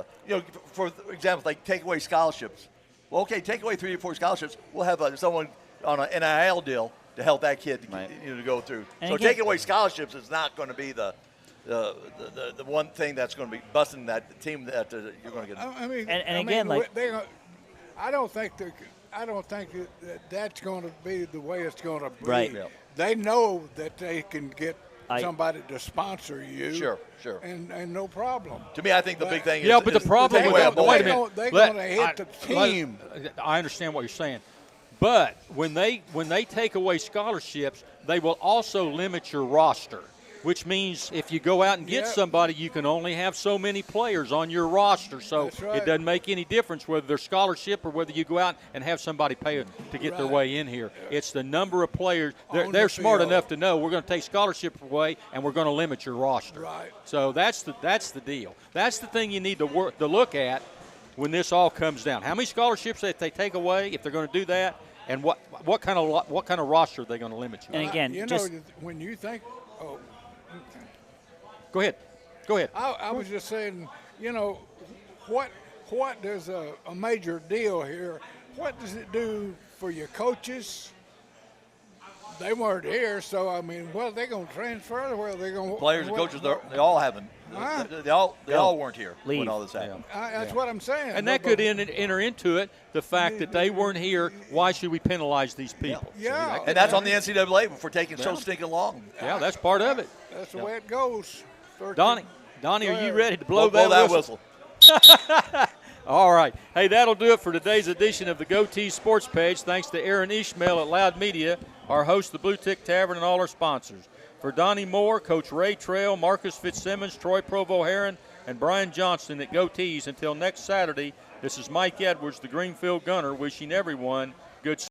for example, like take away scholarships. Well, okay, take away 3 or 4 scholarships. We'll have someone on an NIL deal to help that kid to go through. And so taking away scholarships is not going to be the one thing that's going to be busting that team that you're going to get. I mean, I don't think that's going to be the way it's going to be. Right. Yeah. They know that they can get somebody to sponsor you. Sure. And no problem. To me, I think the big thing is. Yeah, but the problem with that, wait a minute. They're going to hit the team. I understand what you're saying. But when they take away scholarships, they will also limit your roster, which means if you go out and get somebody, you can only have so many players on your roster. So it doesn't make any difference whether they're scholarship or whether you go out and have somebody pay to get their way in here. It's the number of players. They're smart enough to know we're going to take scholarships away and we're going to limit your roster. Right. So that's the deal. That's the thing you need to look at when this all comes down. How many scholarships that they take away if they're going to do that, and what kind of roster are they going to limit you? And again, when you think, Go ahead. I was just saying, what does a major deal here, what does it do for your coaches? They weren't here, so, I mean, are they going to transfer? Where are they going to? Players and coaches, they all haven't. They all weren't here when all this happened. That's what I'm saying. And that could enter into it, the fact that they weren't here. Why should we penalize these people? Yeah. And that's on the NCAA for taking so stinking long. Yeah, that's part of it. That's the way it goes. Donnie, are you ready to blow that whistle? All right. Hey, that'll do it for today's edition of the Goatee Sports Page. Thanks to Aaron Ishmael at Loud Media, our host of the Blue Tick Tavern, and all our sponsors. For Donnie Moore, Coach Ray Trail, Marcus Fitzsimmons, Troy Provo-Heron, and Brian Johnston at Goatees. Until next Saturday, this is Mike Edwards, the Greenfield Gunner, wishing everyone good